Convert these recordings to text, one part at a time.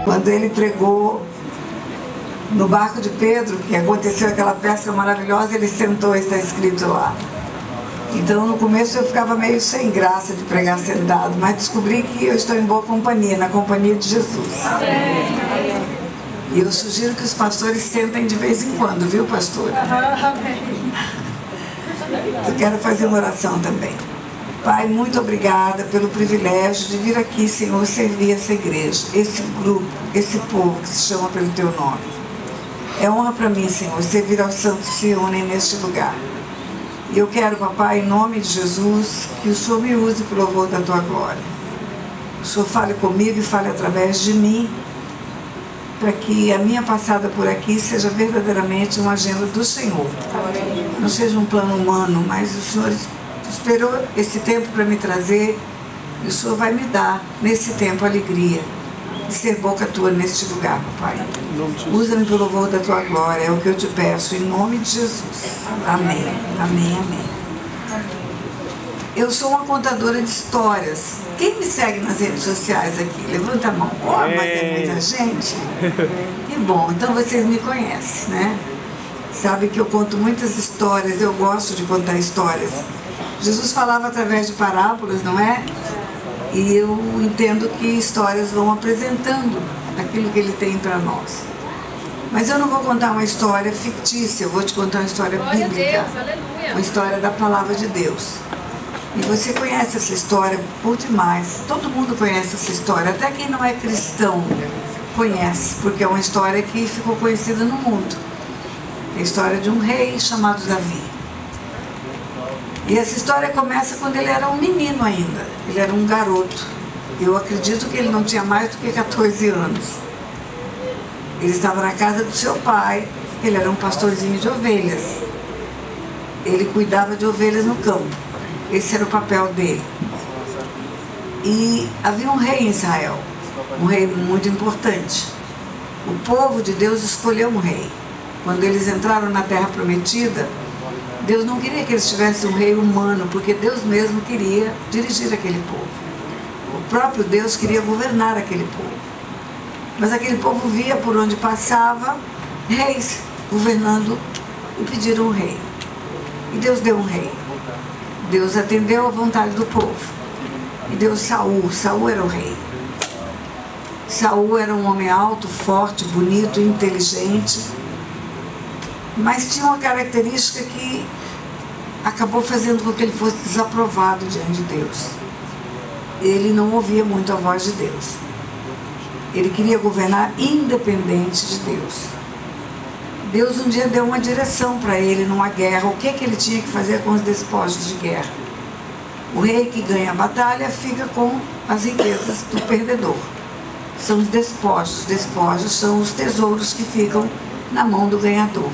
Quando ele pregou no barco de Pedro, que aconteceu aquela pesca maravilhosa, ele sentou e está escrito lá. Então no começo eu ficava meio sem graça de pregar sentado, mas descobri que eu estou em boa companhia, na companhia de Jesus. E eu sugiro que os pastores sentem de vez em quando, viu, pastora? Eu quero fazer uma oração também. Pai, muito obrigada pelo privilégio de vir aqui, Senhor, servir essa igreja, esse grupo, esse povo que se chama pelo Teu nome. É honra para mim, Senhor, servir aos santos que se unem neste lugar. E eu quero, papai, em nome de Jesus, que o Senhor me use para o louvor da Tua glória. O Senhor fale comigo e fale através de mim, para que a minha passada por aqui seja verdadeiramente uma agenda do Senhor. Não seja um plano humano, mas o Senhor esperou esse tempo para me trazer, e o Senhor vai me dar, nesse tempo, alegria de ser boca Tua neste lugar, papai. Usa-me pelo louvor da Tua glória, é o que eu te peço, em nome de Jesus. Amém, amém, amém. Eu sou uma contadora de histórias. Quem me segue nas redes sociais aqui? Levanta a mão. Oh, mas é muita gente. Que bom, então vocês me conhecem, né? Sabe que eu conto muitas histórias, eu gosto de contar histórias. Jesus falava através de parábolas, não é? E eu entendo que histórias vão apresentando aquilo que Ele tem para nós. Mas eu não vou contar uma história fictícia, eu vou te contar uma história bíblica. Uma história da Palavra de Deus. E você conhece essa história por demais. Todo mundo conhece essa história, até quem não é cristão conhece, porque é uma história que ficou conhecida no mundo. É a história de um rei chamado Davi. E essa história começa quando ele era um menino ainda. Ele era um garoto. Eu acredito que ele não tinha mais do que 14 anos. Ele estava na casa do seu pai, ele era um pastorzinho de ovelhas. Ele cuidava de ovelhas no campo. Esse era o papel dele. E havia um rei em Israel, um rei muito importante. O povo de Deus escolheu um rei. Quando eles entraram na Terra Prometida, Deus não queria que eles tivessem um rei humano, porque Deus mesmo queria dirigir aquele povo. O próprio Deus queria governar aquele povo. Mas aquele povo via por onde passava reis governando e pediram um rei. E Deus deu um rei. Deus atendeu à vontade do povo. E deu Saul. Saul era o rei. Saul era um homem alto, forte, bonito, inteligente. Mas tinha uma característica que acabou fazendo com que ele fosse desaprovado diante de Deus. Ele não ouvia muito a voz de Deus. Ele queria governar independente de Deus. Deus um dia deu uma direção para ele numa guerra. O que ele tinha que fazer com os despojos de guerra? O rei que ganha a batalha fica com as riquezas do perdedor. São os despojos. Os despojos são os tesouros que ficam na mão do ganhador.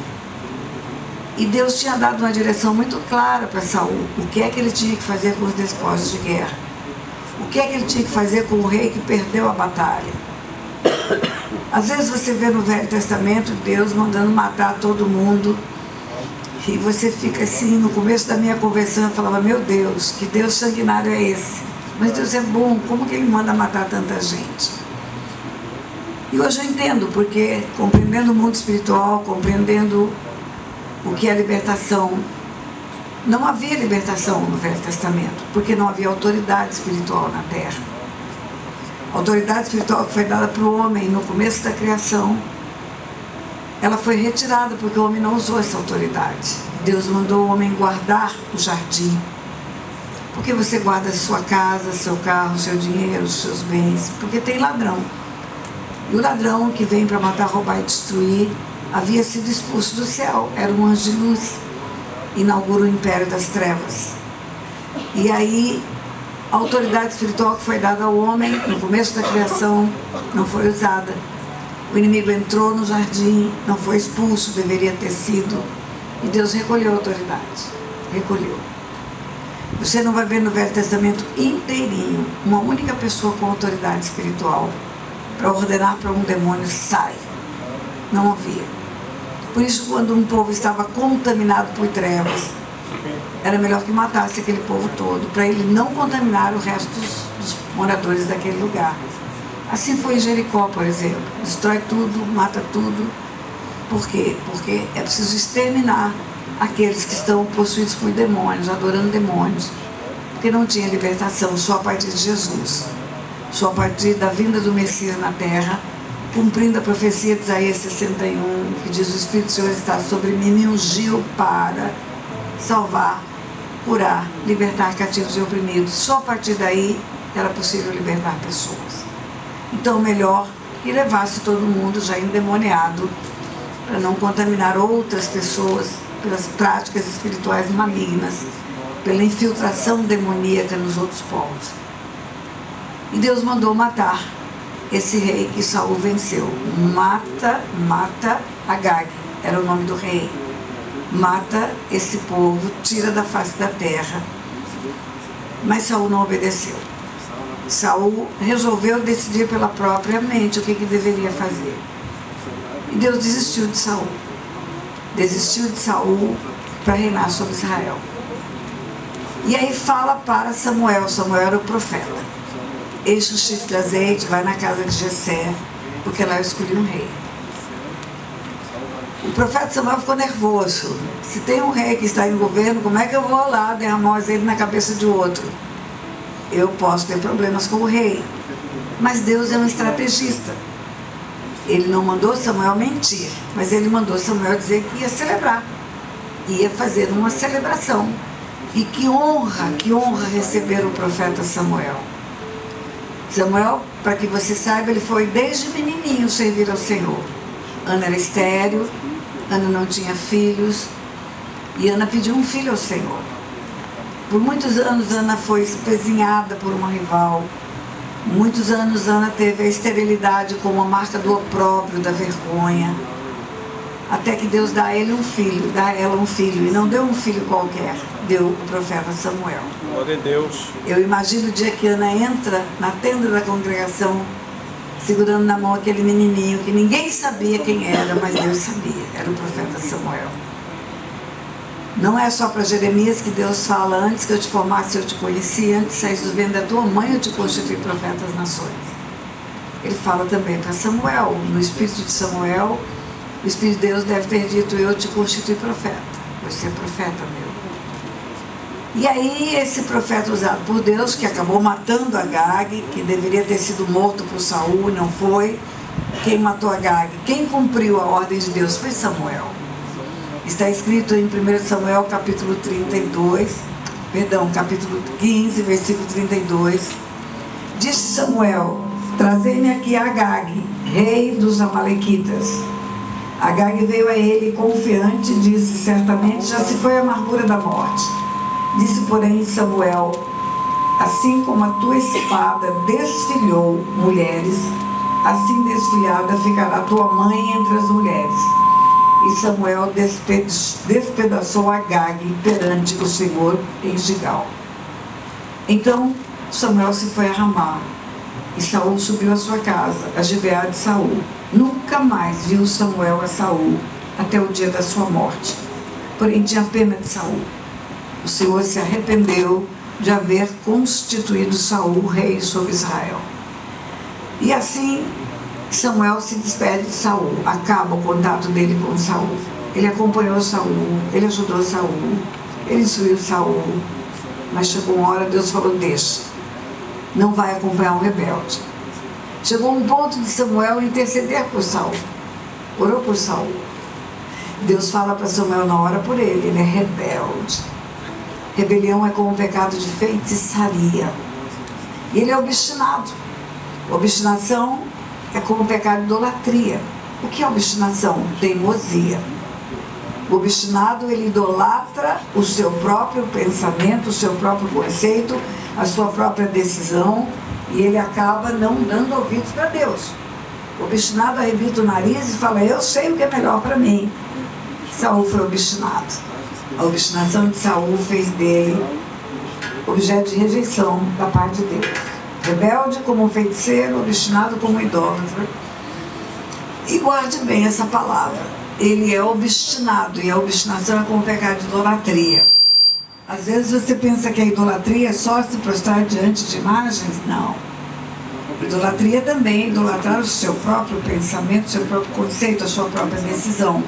E Deus tinha dado uma direção muito clara para Saul. O que é que ele tinha que fazer com os despojos de guerra? O que é que ele tinha que fazer com o rei que perdeu a batalha? Às vezes você vê no Velho Testamento Deus mandando matar todo mundo. E você fica assim, no começo da minha conversão eu falava, meu Deus, que Deus sanguinário é esse? Mas Deus é bom, como que Ele manda matar tanta gente? E hoje eu entendo, porque compreendendo o mundo espiritual, compreendendo o que é libertação, não havia libertação no Velho Testamento, porque não havia autoridade espiritual na terra. A autoridade espiritual que foi dada para o homem no começo da criação, ela foi retirada porque o homem não usou essa autoridade. Deus mandou o homem guardar o jardim. Porque você guarda a sua casa, seu carro, seu dinheiro, os seus bens? Porque tem ladrão. E o ladrão que vem para matar, roubar e destruir havia sido expulso do céu. Era um anjo de luz. Inaugura o império das trevas. E aí a autoridade espiritual que foi dada ao homem no começo da criação não foi usada. O inimigo entrou no jardim, não foi expulso, deveria ter sido. E Deus recolheu a autoridade. Recolheu. Você não vai ver no Velho Testamento inteirinho uma única pessoa com autoridade espiritual para ordenar para um demônio, sai. Não havia. Por isso, quando um povo estava contaminado por trevas, era melhor que matasse aquele povo todo, para ele não contaminar o resto dos moradores daquele lugar. Assim foi em Jericó, por exemplo. Destrói tudo, mata tudo. Por quê? Porque é preciso exterminar aqueles que estão possuídos por demônios, adorando demônios. Porque não tinha libertação só a partir de Jesus. Só a partir da vinda do Messias na terra, cumprindo a profecia de Isaías 61, que diz: o Espírito do Senhor está sobre mim, me ungiu para salvar, curar, libertar cativos e oprimidos. Só a partir daí era possível libertar pessoas. Então, melhor que levasse todo mundo já endemoniado, para não contaminar outras pessoas pelas práticas espirituais malignas, pela infiltração demoníaca nos outros povos. E Deus mandou matar esse rei que Saul venceu. Mata Agag, era o nome do rei. Mata esse povo, tira da face da terra. Mas Saul não obedeceu. Saul resolveu decidir pela própria mente o que deveria fazer. E Deus desistiu de Saul. Desistiu de Saul para reinar sobre Israel. E aí fala para Samuel. Samuel era o profeta. Enche o chifre de azeite, vai na casa de Jessé, porque lá eu escolhi um rei. O profeta Samuel ficou nervoso. Se tem um rei que está em governo, como é que eu vou lá derramar o azeite na cabeça de outro? Eu posso ter problemas com o rei. Mas Deus é um estrategista. Ele não mandou Samuel mentir, mas ele mandou Samuel dizer que ia celebrar. Ia fazer uma celebração. E que honra receber o profeta Samuel. Samuel, para que você saiba, ele foi desde menininho servir ao Senhor. Ana era estéril, Ana não tinha filhos, e Ana pediu um filho ao Senhor. Por muitos anos Ana foi espezinhada por uma rival. Muitos anos Ana teve a esterilidade como a marca do opróbrio, da vergonha. Até que Deus dá a ela um filho, e não deu um filho qualquer, deu o profeta Samuel. Glória a Deus. Eu imagino o dia que Ana entra na tenda da congregação, segurando na mão aquele menininho que ninguém sabia quem era, mas Deus sabia, era o profeta Samuel. Não é só para Jeremias que Deus fala: antes que eu te formasse eu te conheci, antes de sair do ventre da tua mãe eu te constituí profeta das nações. Ele fala também para Samuel, no espírito de Samuel, o Espírito de Deus deve ter dito: eu te constituí profeta, você é profeta meu. E aí esse profeta usado por Deus, que acabou matando Agag, que deveria ter sido morto por Saul, não foi. Quem matou Agag, quem cumpriu a ordem de Deus foi Samuel. Está escrito em 1 Samuel capítulo 15, versículo 32. Disse Samuel: trazei-me aqui Agag, rei dos Amalequitas. Agag veio a ele confiante e disse: certamente já se foi a amargura da morte. Disse, porém, Samuel: assim como a tua espada desfilhou mulheres, assim desfilhada ficará a tua mãe entre as mulheres. E Samuel despedaçou Agag perante o Senhor em Gigal. Então Samuel se foi a Ramá, e Saul subiu à sua casa, a Gibeá de Saul. Nunca mais viu Samuel a Saul até o dia da sua morte. Porém tinha pena de Saul. O Senhor se arrependeu de haver constituído Saul rei sobre Israel. E assim Samuel se despede de Saul, acaba o contato dele com Saul. Ele acompanhou Saul, ele ajudou Saul, ele instruiu Saul, mas chegou uma hora, Deus falou: deixa, não vai acompanhar um rebelde. Chegou um ponto de Samuel interceder por Saul, orou por Saul. Deus fala para Samuel: não ora por ele, ele é rebelde. Rebelião é como um pecado de feitiçaria. E ele é obstinado. Obstinação é como um pecado de idolatria. O que é obstinação? Teimosia. O obstinado, ele idolatra o seu próprio pensamento, o seu próprio conceito, a sua própria decisão, e ele acaba não dando ouvidos para Deus. O obstinado arrebita o nariz e fala: eu sei o que é melhor para mim. Saul foi obstinado. A obstinação de Saul fez dele objeto de rejeição da parte de Deus. Rebelde como um feiticeiro, obstinado como um idólatra. E guarde bem essa palavra. Ele é obstinado, e a obstinação é como um pecado de idolatria. Às vezes você pensa que a idolatria é só se prostrar diante de imagens. Não. Idolatria também é idolatrar o seu próprio pensamento, o seu próprio conceito, a sua própria decisão.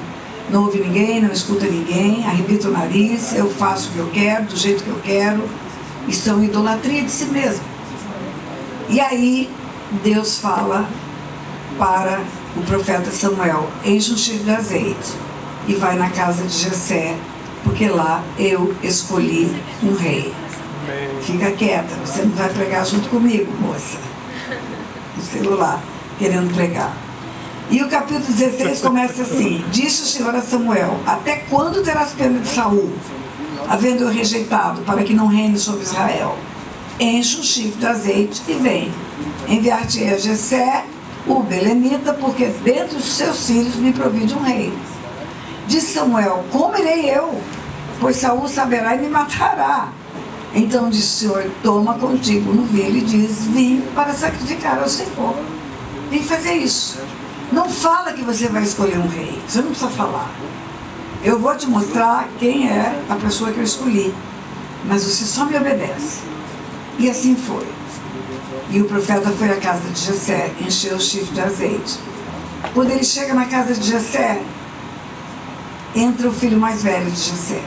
Não ouve ninguém, não escuta ninguém, arrebita o nariz, eu faço o que eu quero, do jeito que eu quero. Isso é uma idolatria de si mesmo. E aí Deus fala para o profeta Samuel: enche um chifre de azeite e vai na casa de Jessé, porque lá eu escolhi um rei. Fica quieta, você não vai pregar junto comigo, moça. No celular, querendo pregar. E o capítulo 16 começa assim: disse o Senhor a Samuel: até quando terás pena de Saul, havendo-o rejeitado, para que não reine sobre Israel? Enche um chifre de azeite e vem. Enviar-te-ei a Jessé, o belemita, porque dentre os seus filhos me provide um rei. Disse Samuel: como irei eu? Pois Saul saberá e me matará. Então disse o Senhor: toma contigo um novilho e diz: vim para sacrificar ao Senhor. Vem fazer isso. Não fala que você vai escolher um rei. Você não precisa falar. Eu vou te mostrar quem é a pessoa que eu escolhi. Mas você só me obedece. E assim foi. E o profeta foi à casa de Jessé, encheu o chifre de azeite. Quando ele chega na casa de Jessé, entra o filho mais velho de Jessé.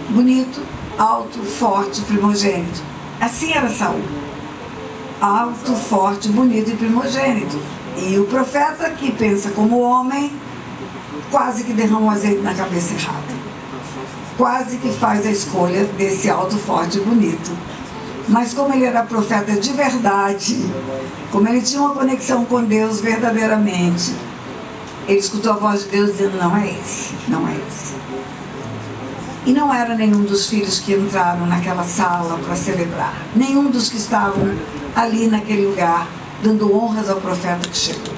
Bonito, alto, forte, primogênito. Assim era Saul. Alto, forte, bonito e primogênito. E o profeta, que pensa como homem, quase que derrama o azeite na cabeça errada. Quase que faz a escolha desse alto, forte e bonito. Mas como ele era profeta de verdade, como ele tinha uma conexão com Deus verdadeiramente, ele escutou a voz de Deus dizendo: não é esse, não é esse. E não era nenhum dos filhos que entraram naquela sala para celebrar. Nenhum dos que estavam ali naquele lugar, dando honras ao profeta que chegou.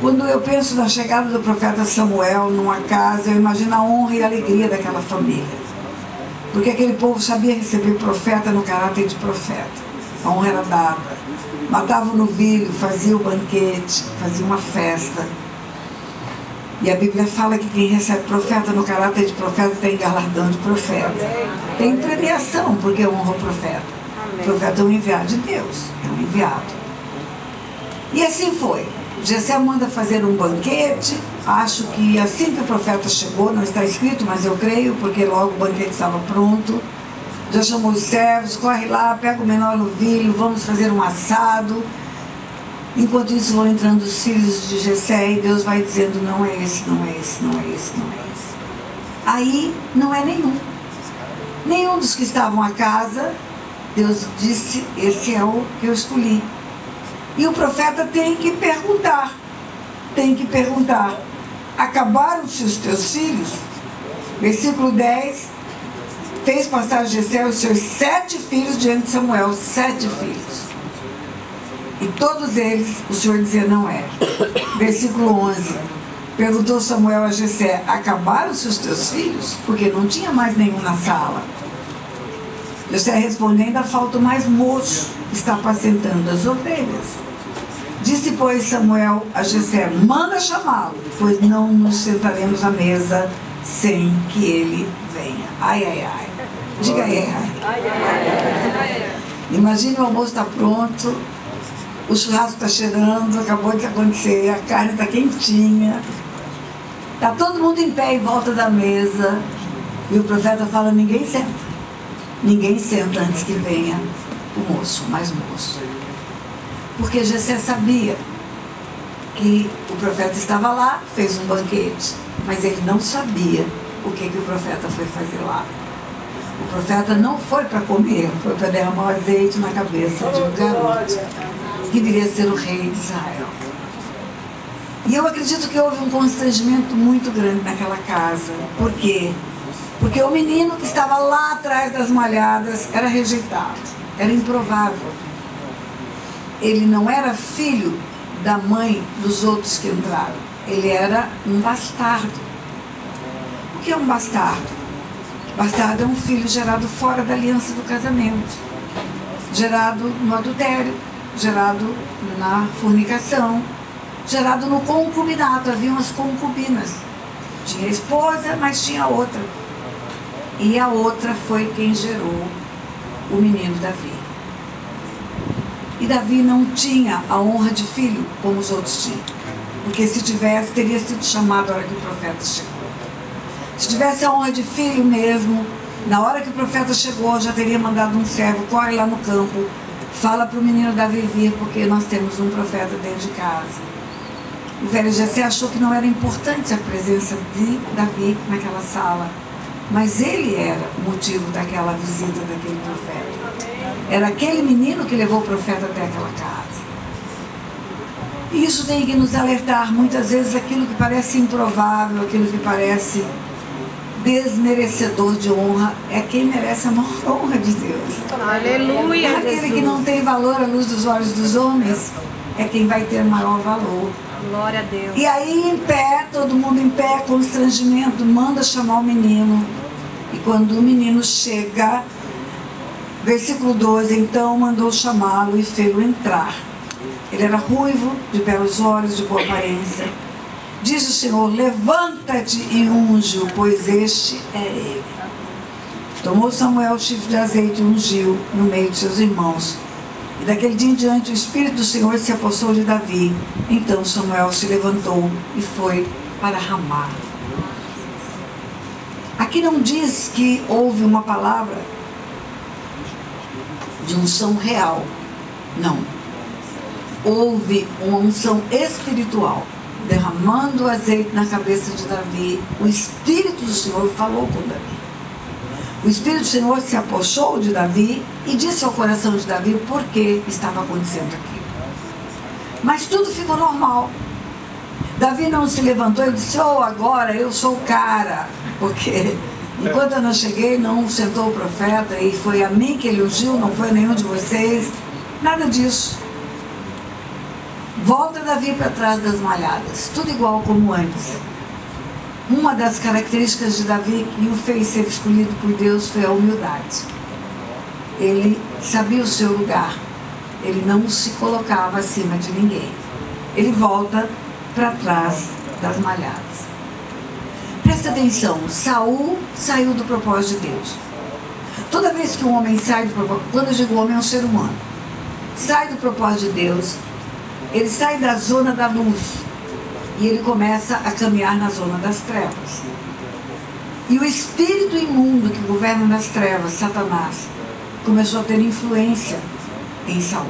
Quando eu penso na chegada do profeta Samuel numa casa, eu imagino a honra e a alegria daquela família. Porque aquele povo sabia receber profeta no caráter de profeta. A honra era dada. Matava o novilho, fazia o banquete, fazia uma festa. E a Bíblia fala que quem recebe profeta no caráter de profeta tem galardão de profeta. Tem premiação porque honra o profeta. O profeta é um enviado de Deus, é um enviado. E assim foi. Jessé manda fazer um banquete. Acho que assim que o profeta chegou, não está escrito, mas eu creio, porque logo o banquete estava pronto. Já chamou os servos: corre lá, pega o menor novilho, vamos fazer um assado. Enquanto isso vão entrando os filhos de Jessé e Deus vai dizendo: não é esse, não é esse, não é esse, não é esse. Aí não é nenhum. Nenhum dos que estavam à casa, Deus disse: esse é o que eu escolhi. E o profeta tem que perguntar. Acabaram-se os teus filhos? Versículo 10. Fez passar Jessé os seus 7 filhos diante de Samuel. 7 filhos. E todos eles, o Senhor dizia: não é. Versículo 11. Perguntou Samuel a Jessé: acabaram-se os teus filhos? Porque não tinha mais nenhum na sala. Jessé respondeu: ainda falta o mais moço, está apacentando as ovelhas. Disse, pois, Samuel a Jessé: manda chamá-lo, pois não nos sentaremos à mesa sem que ele venha. Ai, ai, ai. Diga aí, ai. Imagine o almoço está pronto, o churrasco está cheirando, acabou de acontecer, a carne está quentinha, está todo mundo em pé em volta da mesa, e o profeta fala: ninguém senta. Ninguém senta antes que venha o moço, o mais moço. Porque Jessé sabia que o profeta estava lá, fez um banquete, mas ele não sabia o que o profeta foi fazer lá. O profeta não foi para comer, foi para derramar o azeite na cabeça de um garoto que viria a ser o rei de Israel. E eu acredito que houve um constrangimento muito grande naquela casa. Por quê? Porque o menino que estava lá atrás das malhadas era rejeitado, era improvável. Ele não era filho da mãe dos outros que entraram. Ele era um bastardo. O que é um bastardo? Bastardo é um filho gerado fora da aliança do casamento, gerado no adultério, gerado na fornicação, gerado no concubinato. Havia umas concubinas. Tinha a esposa, mas tinha outra. E a outra foi quem gerou o menino Davi. E Davi não tinha a honra de filho, como os outros tinham. Porque se tivesse, teria sido chamado na hora que o profeta chegou. Se tivesse a honra de filho mesmo, na hora que o profeta chegou, já teria mandado um servo, corre lá no campo, fala para o menino Davi vir, porque nós temos um profeta dentro de casa. O velho Jessé achou que não era importante a presença de Davi naquela sala, mas ele era o motivo daquela visita daquele profeta. Era aquele menino que levou o profeta até aquela casa. E isso tem que nos alertar. Muitas vezes aquilo que parece improvável, aquilo que parece desmerecedor de honra, é quem merece a maior honra de Deus. Aleluia, Aquele Jesus. que não tem valor à luz dos olhos dos homens é quem vai ter maior valor. Glória a Deus. E aí, em pé, todo mundo em pé, constrangimento, manda chamar o menino. E quando o menino chega, versículo 12, então mandou chamá-lo e fê-lo entrar. Ele era ruivo, de belos olhos, de boa aparência. Diz o Senhor: levanta-te e unge-o, pois este é ele. Tomou Samuel o chifre de azeite e ungiu no meio de seus irmãos. E daquele dia em diante o Espírito do Senhor se apossou de Davi. Então Samuel se levantou e foi para Ramá. Aqui não diz que houve uma palavra de unção real. Não. Houve uma unção espiritual, derramando o azeite na cabeça de Davi. O Espírito do Senhor falou com Davi. O Espírito do Senhor se apossou de Davi e disse ao coração de Davi o porquê estava acontecendo aquilo. Mas tudo ficou normal. Davi não se levantou e disse: oh, agora eu sou o cara. Porque enquanto eu não cheguei, não sentou o profeta e foi a mim que ele ungiu, não foi a nenhum de vocês. Nada disso. Volta Davi para trás das malhadas, tudo igual como antes. Uma das características de Davi que o fez ser escolhido por Deus foi a humildade. Ele sabia o seu lugar, ele não se colocava acima de ninguém. Ele volta para trás das malhadas. Presta atenção, Saul saiu do propósito de Deus. Toda vez que um homem sai do propósito, quando eu digo homem é um ser humano, sai do propósito de Deus, ele sai da zona da luz e ele começa a caminhar na zona das trevas. E o espírito imundo que governa nas trevas, Satanás, começou a ter influência em Saul.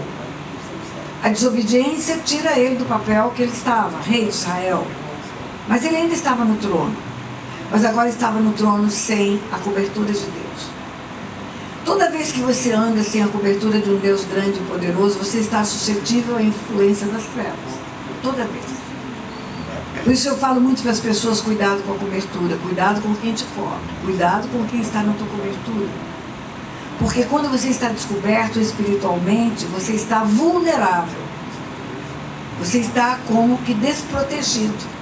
A desobediência tira ele do papel que ele estava, rei de Israel. Mas ele ainda estava no trono. Mas agora estava no trono sem a cobertura de Deus. Toda vez que você anda sem a cobertura de um Deus grande e poderoso, você está suscetível à influência das trevas. Toda vez. Por isso eu falo muito para as pessoas: cuidado com a cobertura, cuidado com quem te cobre, cuidado com quem está na tua cobertura. Porque quando você está descoberto espiritualmente, você está vulnerável. Você está como que desprotegido.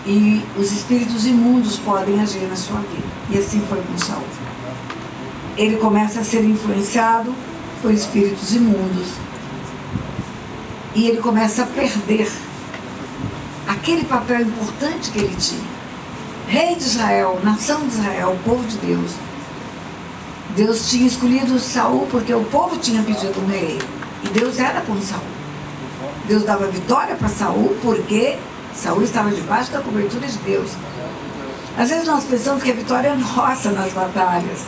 E os espíritos imundos podem agir na sua vida. E assim foi com Saul. Ele começa a ser influenciado por espíritos imundos. E ele começa a perder aquele papel importante que ele tinha. Rei de Israel, nação de Israel, povo de Deus. Deus tinha escolhido Saul porque o povo tinha pedido um rei. E Deus era com Saul. Deus dava vitória para Saul porque Saul estava debaixo da cobertura de Deus. Às vezes nós pensamos que a vitória é nossa nas batalhas.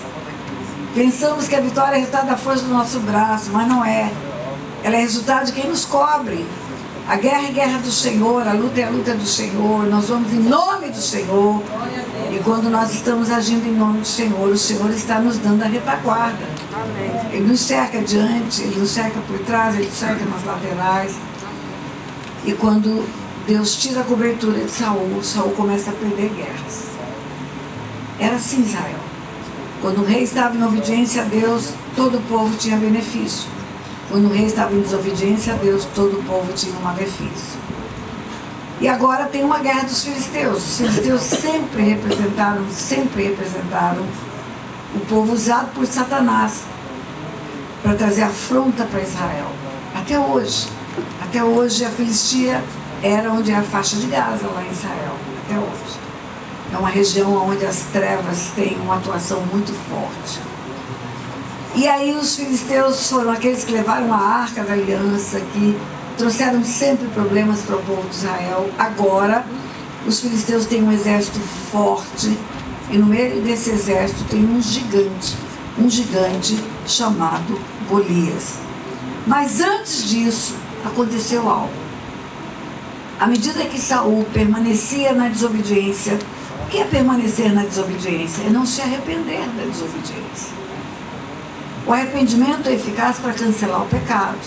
Pensamos que a vitória é resultado da força do nosso braço, mas não é. Ela é resultado de quem nos cobre. A guerra é guerra do Senhor, a luta é a luta do Senhor. Nós vamos em nome do Senhor. E quando nós estamos agindo em nome do Senhor, o Senhor está nos dando a retaguarda. Ele nos cerca adiante, Ele nos cerca por trás, Ele nos cerca nas laterais. E quando Deus tira a cobertura de Saul, Saul começa a perder guerras. Era assim Israel. Quando o rei estava em obediência a Deus, todo o povo tinha benefício. Quando o rei estava em desobediência a Deus, todo o povo tinha um malefício. E agora tem uma guerra dos filisteus. Os filisteus sempre representaram o povo usado por Satanás para trazer afronta para Israel. Até hoje. Até hoje a Filistia era onde é a faixa de Gaza, lá em Israel. Até hoje. É uma região onde as trevas têm uma atuação muito forte. E aí os filisteus foram aqueles que levaram a arca da aliança, que trouxeram sempre problemas para o povo de Israel. Agora, os filisteus têm um exército forte, e no meio desse exército tem um gigante chamado Golias. Mas antes disso, aconteceu algo. À medida que Saul permanecia na desobediência, o que é permanecer na desobediência? É não se arrepender da desobediência. O arrependimento é eficaz para cancelar o pecado.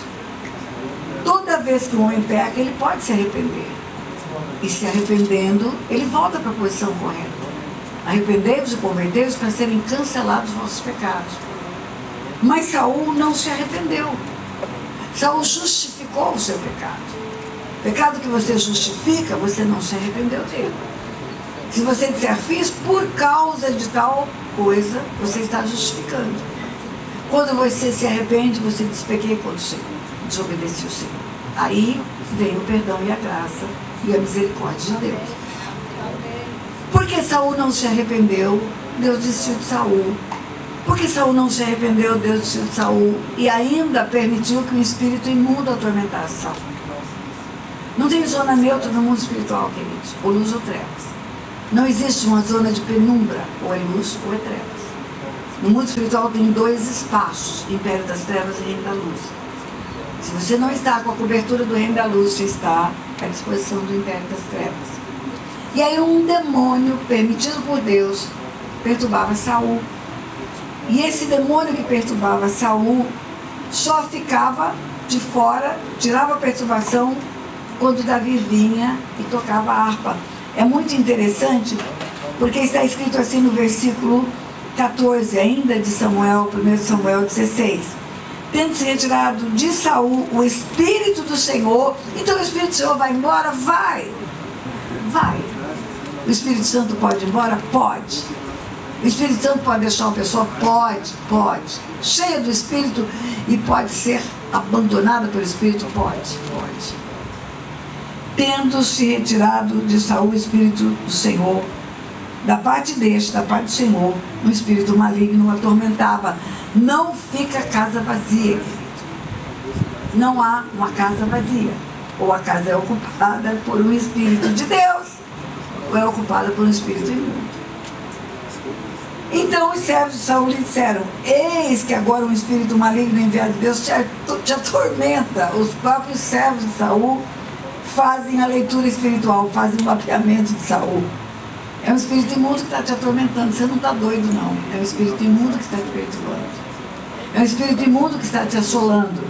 Toda vez que um homem peca, ele pode se arrepender. E se arrependendo, ele volta para a posição correta. Arrependei-vos e convertei-vos para serem cancelados os vossos pecados. Mas Saul não se arrependeu. Saul justificou o seu pecado. Pecado que você justifica, você não se arrependeu dele. Se você disser, fiz por causa de tal coisa, você está justificando. Quando você se arrepende, você diz, pequei contra o Senhor, desobedeci o Senhor. Aí vem o perdão e a graça e a misericórdia de Deus. Porque Saul não se arrependeu, Deus desistiu de Saul. Porque Saul não se arrependeu, Deus desistiu de Saul. E ainda permitiu que um espírito imundo atormentasse Saul. Não tem zona neutra no mundo espiritual, queridos, ou luz ou trevas. Não existe uma zona de penumbra, ou é luz ou é trevas. No mundo espiritual tem dois espaços, Império das Trevas e Reino da Luz. Se você não está com a cobertura do Reino da Luz, você está à disposição do Império das Trevas. E aí um demônio, permitido por Deus, perturbava Saul. E esse demônio que perturbava Saul só ficava de fora, tirava a perturbação quando Davi vinha e tocava a harpa. É muito interessante, porque está escrito assim no versículo 14 ainda de Samuel, 1 Samuel 16. Tendo se retirado de Saul o Espírito do Senhor, então o Espírito do Senhor vai embora? Vai. O Espírito Santo pode ir embora? Pode. O Espírito Santo pode deixar uma pessoa? Pode. Cheia do Espírito e pode ser abandonada pelo Espírito? Pode. Tendo se retirado de Saul o Espírito do Senhor, da parte do Senhor, um espírito maligno o atormentava. Não fica casa vazia, querido. Não há uma casa vazia. Ou a casa é ocupada por um espírito de Deus, ou é ocupada por um espírito imundo. Então os servos de Saul lhe disseram, eis que agora um espírito maligno enviado de Deus te atormenta. Os próprios servos de Saul fazem a leitura espiritual, fazem o mapeamento de Saul. É um espírito imundo que está te atormentando. Você não está doido, não. É um espírito imundo que está te perturbando. É um espírito imundo que está te assolando.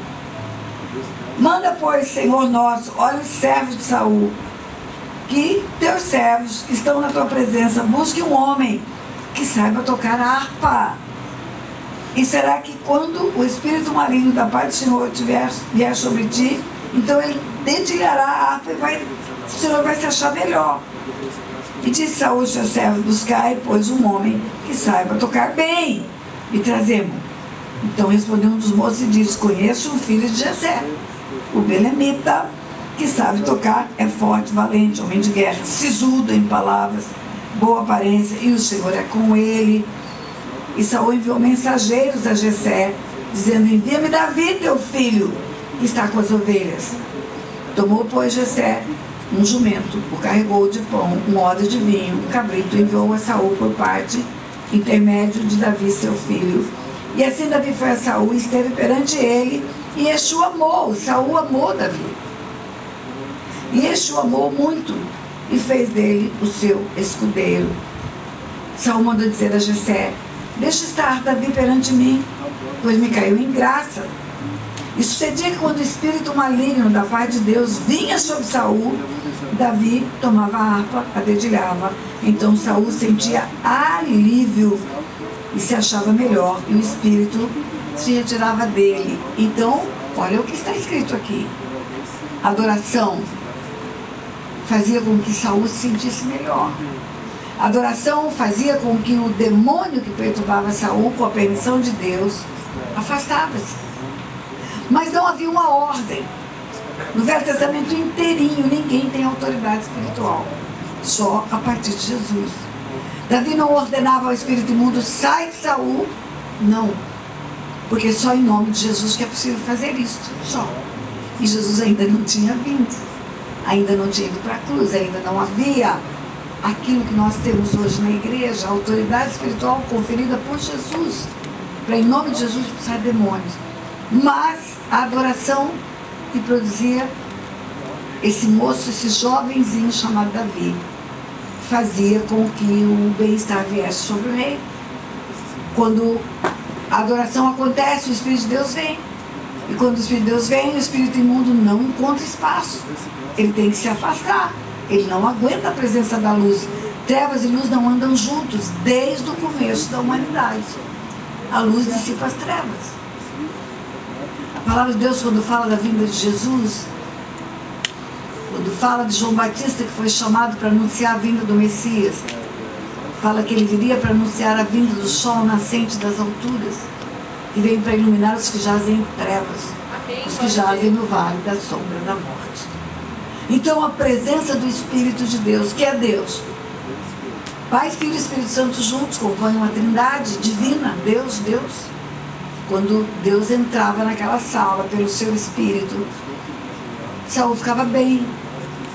Manda, pois, Senhor nosso, olha os servos de Saul, que teus servos que estão na tua presença busquem um homem que saiba tocar a harpa. E será que quando o espírito maligno da parte do Senhor vier sobre ti, então ele dedilhará a harpa e o Senhor vai se achar melhor. E disse Saul aos seus servos, buscai, pois, um homem que saiba tocar bem, e trazemos. Então respondeu um dos moços e disse, conheço um filho de Jessé, o belemita, que sabe tocar, é forte, valente, homem de guerra, sisudo em palavras, boa aparência, e o Senhor é com ele. E Saul enviou mensageiros a Jessé, dizendo, envia-me Davi, teu filho, que está com as ovelhas. Tomou, pois, Jessé um jumento, o carregou de pão, um odre de vinho, um cabrito, enviou a Saul por parte intermédio de Davi, seu filho. E assim Davi foi a Saul e esteve perante ele, e este o amou. Saul amou Davi. E este o amou muito, e fez dele o seu escudeiro. Saul mandou dizer a Jessé, deixa estar Davi perante mim, pois me caiu em graça. E sucedia que quando o espírito maligno da parte de Deus vinha sobre Saul, Davi tomava a harpa, a dedilhava. Então Saul sentia alívio e se achava melhor, e o espírito se retirava dele. Então, olha o que está escrito aqui. A adoração fazia com que Saul se sentisse melhor. A adoração fazia com que o demônio que perturbava Saul, com a permissão de Deus, afastava-se. Mas não havia uma ordem. No Velho Testamento inteirinho, ninguém tem autoridade espiritual. Só a partir de Jesus. Davi não ordenava ao espírito imundo, sai de Saul. Não. Porque só em nome de Jesus que é possível fazer isso, só. E Jesus ainda não tinha vindo, ainda não tinha ido para a cruz, ainda não havia aquilo que nós temos hoje na igreja, a autoridade espiritual conferida por Jesus, para em nome de Jesus expulsar demônios. Mas a adoração que produzia esse moço, esse jovenzinho chamado Davi, fazia com que o bem-estar viesse sobre o rei. Quando a adoração acontece, o Espírito de Deus vem. E quando o Espírito de Deus vem, o espírito imundo não encontra espaço. Ele tem que se afastar. Ele não aguenta a presença da luz. Trevas e luz não andam juntos desde o começo da humanidade. A luz dissipa as trevas. A palavra de Deus, quando fala da vinda de Jesus, quando fala de João Batista, que foi chamado para anunciar a vinda do Messias, fala que ele viria para anunciar a vinda do sol nascente das alturas, e veio para iluminar os que jazem em trevas, os que jazem no vale da sombra da morte. Então a presença do Espírito de Deus, que é Deus, Pai, Filho e Espírito Santo juntos compõem uma trindade divina, Deus. Quando Deus entrava naquela sala pelo seu Espírito, Saul ficava bem.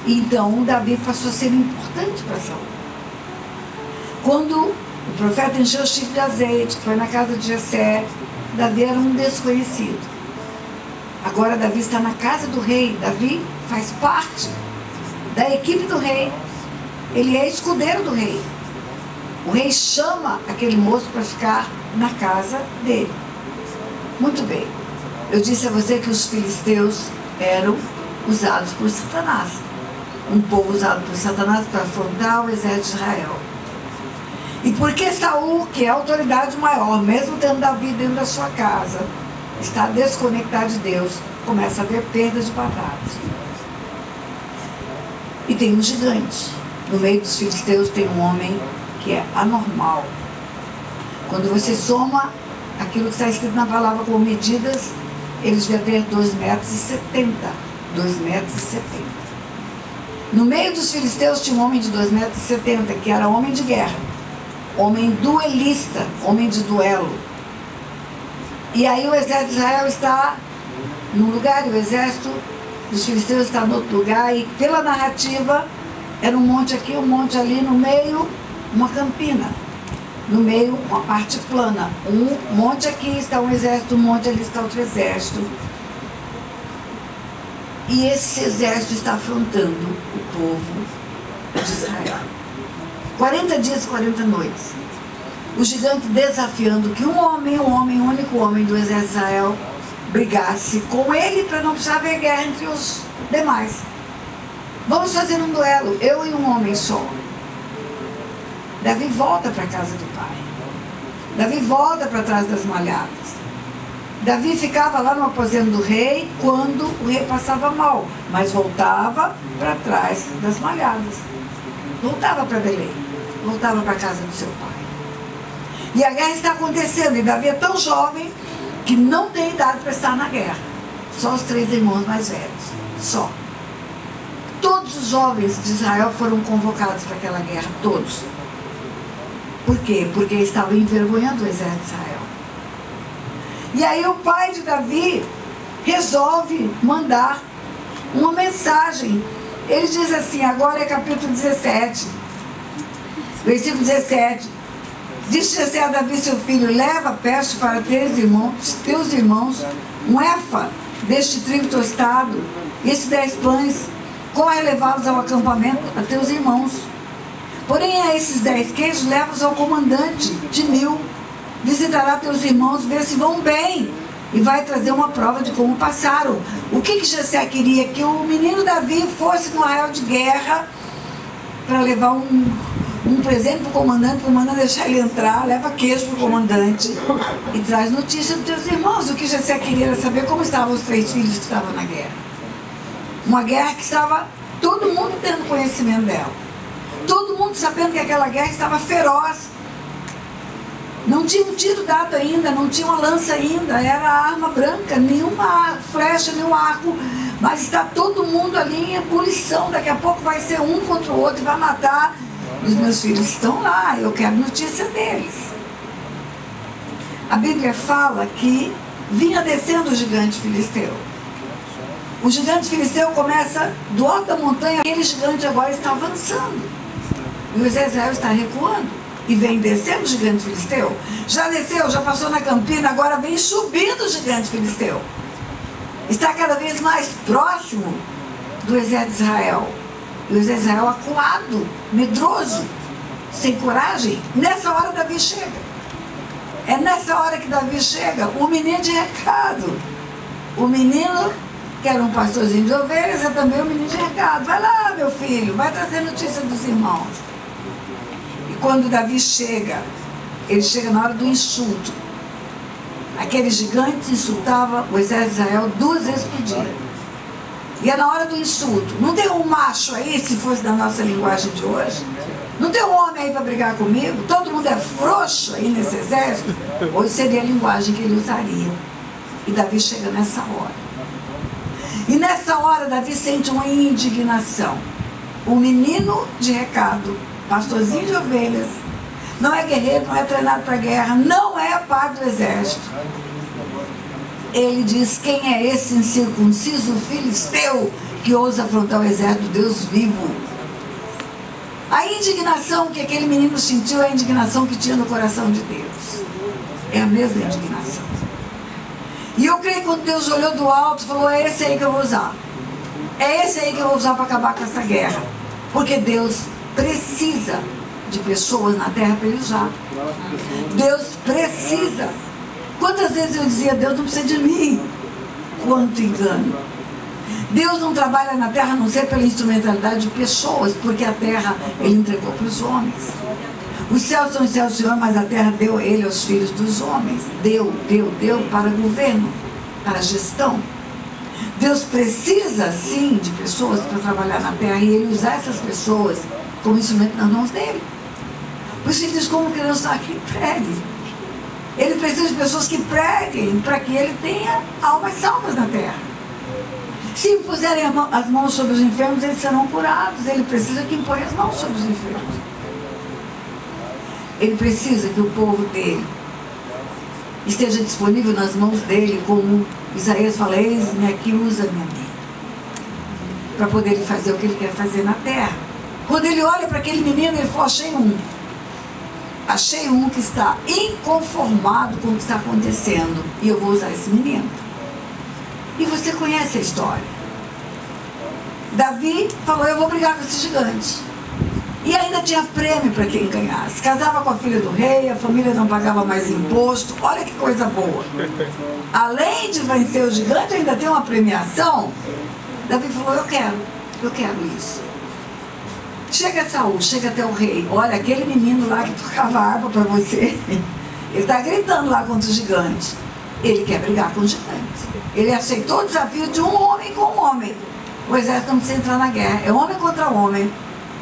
Então Davi passou a ser importante para Saul. Quando o profeta encheu o chifre de azeite, que foi na casa de Jessé, Davi era um desconhecido. Agora Davi está na casa do rei. Davi faz parte da equipe do rei. Ele é escudeiro do rei. O rei chama aquele moço para ficar na casa dele. Muito bem. Eu disse a você que os filisteus eram usados por Satanás. Um povo usado por Satanás para afrontar o exército de Israel. E porque Saul, que é a autoridade maior, mesmo tendo Davi dentro da sua casa, está desconectado de Deus, começa a haver perdas de batatas. E tem um gigante. No meio dos filisteus tem um homem que é anormal. Quando você soma aquilo que está escrito na palavra com medidas, eles devem ter 2,70 metros. 2,70 metros. No meio dos filisteus tinha um homem de 2,70 metros, que era homem de guerra, homem duelista, homem de duelo. E aí o exército de Israel está num lugar, e o exército dos filisteus está no outro lugar, e pela narrativa era um monte aqui, um monte ali, no meio uma campina, no meio uma parte plana, um monte aqui está um exército, um monte ali está outro exército. E esse exército está afrontando o povo de Israel. 40 dias e 40 noites. O gigante desafiando que um único homem do exército de Israel brigasse com ele para não precisar haver guerra entre os demais. Vamos fazer um duelo, eu e um homem só. Davi volta para a casa do pai. Davi volta para trás das malhadas. Davi ficava lá no aposento do rei quando o rei passava mal, mas voltava para trás das malhadas. Voltava para Belém, voltava para a casa do seu pai. E a guerra está acontecendo, e Davi é tão jovem que não tem idade para estar na guerra. Só os 3 irmãos mais velhos, só. Todos os jovens de Israel foram convocados para aquela guerra, todos. Por quê? Porque estavam envergonhando o exército de Israel. E aí o pai de Davi resolve mandar uma mensagem. Ele diz assim, agora é capítulo 17, versículo 17. Disse Jessé a Davi, seu filho, leva peste para teus irmãos, um efa deste trigo tostado, e esses 10 pães, corre levá-los ao acampamento a teus irmãos. Porém, a esses 10 queijos, leva-os ao comandante de 1000. Visitará teus irmãos, ver se vão bem, e vai trazer uma prova de como passaram. O que Jessé queria? Que o menino Davi fosse no arraial de guerra para levar um presente para o comandante deixar ele entrar, leva queijo para o comandante e traz notícia dos teus irmãos. O que Jessé queria era saber como estavam os 3 filhos que estavam na guerra. Uma guerra que estava todo mundo tendo conhecimento dela. Todo mundo sabendo que aquela guerra estava feroz. Não tinha um tiro dado ainda, não tinha uma lança ainda, era arma branca, nenhuma flecha, nenhum arco. Mas está todo mundo ali em ebulição, daqui a pouco vai ser um contra o outro e vai matar. Os meus filhos estão lá, eu quero notícia deles. a Bíblia fala que vinha descendo o gigante filisteu. O gigante filisteu começa do alto da montanha, aquele gigante agora está avançando. E o exército de Israel está recuando. E vem descendo o gigante filisteu. Já desceu, já passou na campina, agora vem subindo o gigante filisteu. Está cada vez mais próximo do exército de Israel. E o exército de Israel acuado, medroso, sem coragem. Nessa hora Davi chega. É nessa hora que Davi chega, o menino de recado. O menino, que era um pastorzinho de ovelhas, é também um menino de recado. Vai lá, meu filho, vai trazer notícia dos irmãos. E quando Davi chega, ele chega na hora do insulto. Aquele gigante insultava o exército de Israel 2 vezes por dia. E é na hora do insulto. Não tem um macho aí, se fosse da nossa linguagem de hoje? Não tem um homem aí para brigar comigo? Todo mundo é frouxo aí nesse exército? Hoje seria a linguagem que ele usaria. E Davi chega nessa hora. E nessa hora Davi sente uma indignação. O menino de recado, pastorzinho de ovelhas, não é guerreiro, não é treinado para guerra, não é parte do exército. Ele diz: quem é esse incircunciso filisteu que ousa afrontar o exército do Deus vivo? A indignação que aquele menino sentiu é a indignação que tinha no coração de Deus. É a mesma indignação. E eu creio que quando Deus olhou do alto, falou: é esse aí que eu vou usar. É esse aí que eu vou usar para acabar com essa guerra. Porque Deus precisa de pessoas na terra para ele usar. Deus precisa. Quantas vezes eu dizia: Deus não precisa de mim? Quanto engano. Deus não trabalha na terra a não ser pela instrumentalidade de pessoas, porque a terra ele entregou para os homens. Os céus são os céus do Senhor, mas a terra deu ele aos filhos dos homens. Deu para governo, para gestão. Deus precisa sim de pessoas para trabalhar na terra e ele usar essas pessoas como instrumento nas mãos dele. Por isso ele diz: como que Deus está aqui? Pregue. Ele precisa de pessoas que preguem para que ele tenha almas salvas na terra. Se impuserem as mãos sobre os enfermos, eles serão curados. Ele precisa que imponha as mãos sobre os enfermos. Ele precisa que o povo dele esteja disponível nas mãos dele, como Isaías fala: eis-me aqui, usa-me a mim, para poder ele fazer o que ele quer fazer na terra. Quando ele olha para aquele menino, ele fala: achei um que está inconformado com o que está acontecendo, e eu vou usar esse menino. E você conhece a história. Davi falou: eu vou brigar com esse gigante. E ainda tinha prêmio para quem ganhasse. Casava com a filha do rei, a família não pagava mais imposto. Olha que coisa boa. Além de vencer o gigante, ainda tem uma premiação. Davi falou: eu quero isso. Chega Saul, chega até o rei: olha, aquele menino lá que tocava harpa para você, ele está gritando lá contra o gigante. Ele quer brigar com o gigante. Ele aceitou o desafio de um homem com um homem. O exército não precisa entrar na guerra, é homem contra homem,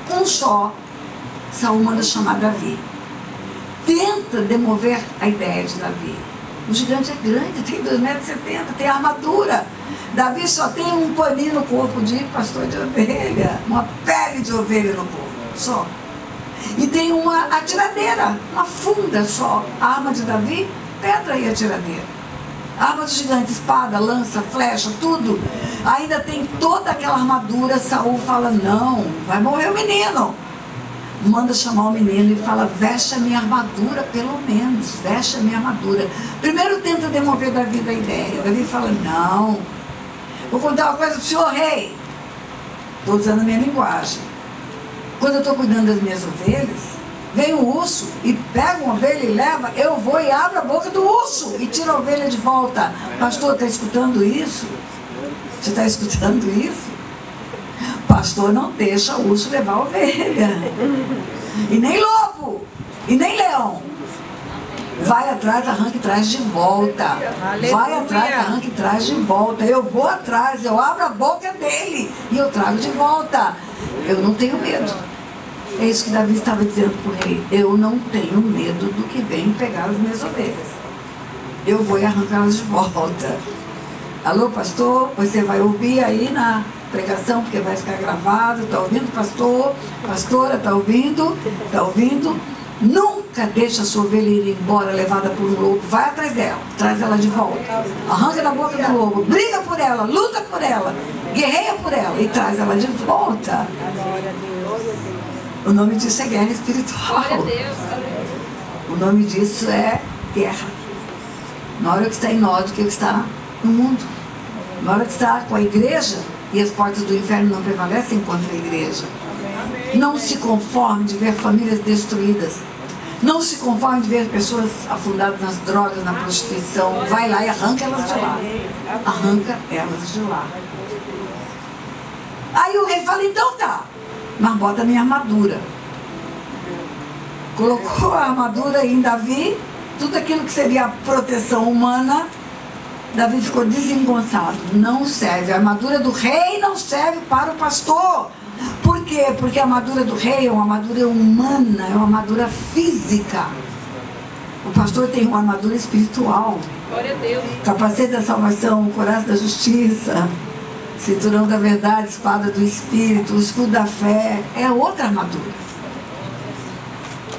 um só. Saul manda chamar Davi. Tenta demover a ideia de Davi. O gigante é grande, tem 2,70 metros, tem armadura. Davi só tem um paninho no corpo de pastor de ovelha, uma pele de ovelha no corpo, só. E tem uma atiradeira, uma funda só. A arma de Davi, pedra e atiradeira. A arma do gigante, espada, lança, flecha, tudo. Ainda tem toda aquela armadura. Saul fala: não, vai morrer o menino. Manda chamar o menino e fala: veste a minha armadura, pelo menos, veste a minha armadura. Primeiro tenta demover Davi da ideia. Davi fala: não, vou contar uma coisa para o senhor rei. Estou usando a minha linguagem. Quando eu estou cuidando das minhas ovelhas, vem o urso e pega uma ovelha e leva, eu vou e abro a boca do urso e tiro a ovelha de volta. Pastor, está escutando isso? Você está escutando isso? Pastor não deixa o urso levar a ovelha. E nem lobo, e nem leão. Vai atrás, arranca e traz de volta. Aleluia. Vai atrás, arranca e traz de volta. Eu vou atrás, eu abro a boca dele e eu trago de volta. Eu não tenho medo. É isso que Davi estava dizendo para o rei: eu não tenho medo do que vem pegar as minhas ovelhas. Eu vou arrancá-las de volta. Alô, pastor, você vai ouvir aí na pregação, porque vai ficar gravado. Está ouvindo, pastor? Pastora, está ouvindo? Está ouvindo? Nunca nunca deixa a sua ovelha ir embora, levada por um lobo. Vai atrás dela, traz ela de volta. Arranca da boca do lobo, briga por ela, luta por ela, guerreia por ela e traz ela de volta. O nome disso é guerra espiritual. O nome disso é guerra. Na hora que está em nós do que está no mundo. Na hora que está com a igreja, e as portas do inferno não prevalecem contra a igreja. Não se conforme de ver famílias destruídas. Não se conforme de ver pessoas afundadas nas drogas, na prostituição. Vai lá e arranca elas de lá. Arranca elas de lá. Aí o rei fala, então tá, mas bota a minha armadura. Colocou a armadura em Davi, tudo aquilo que seria a proteção humana. Davi ficou desengonçado, não serve. A armadura do rei não serve para o pastor. Por quê? Porque a armadura do rei é uma armadura humana, é uma armadura física. O pastor tem uma armadura espiritual. Glória a Deus. Capacete da salvação, coraça da justiça, cinturão da verdade, espada do espírito, o escudo da fé, é outra armadura.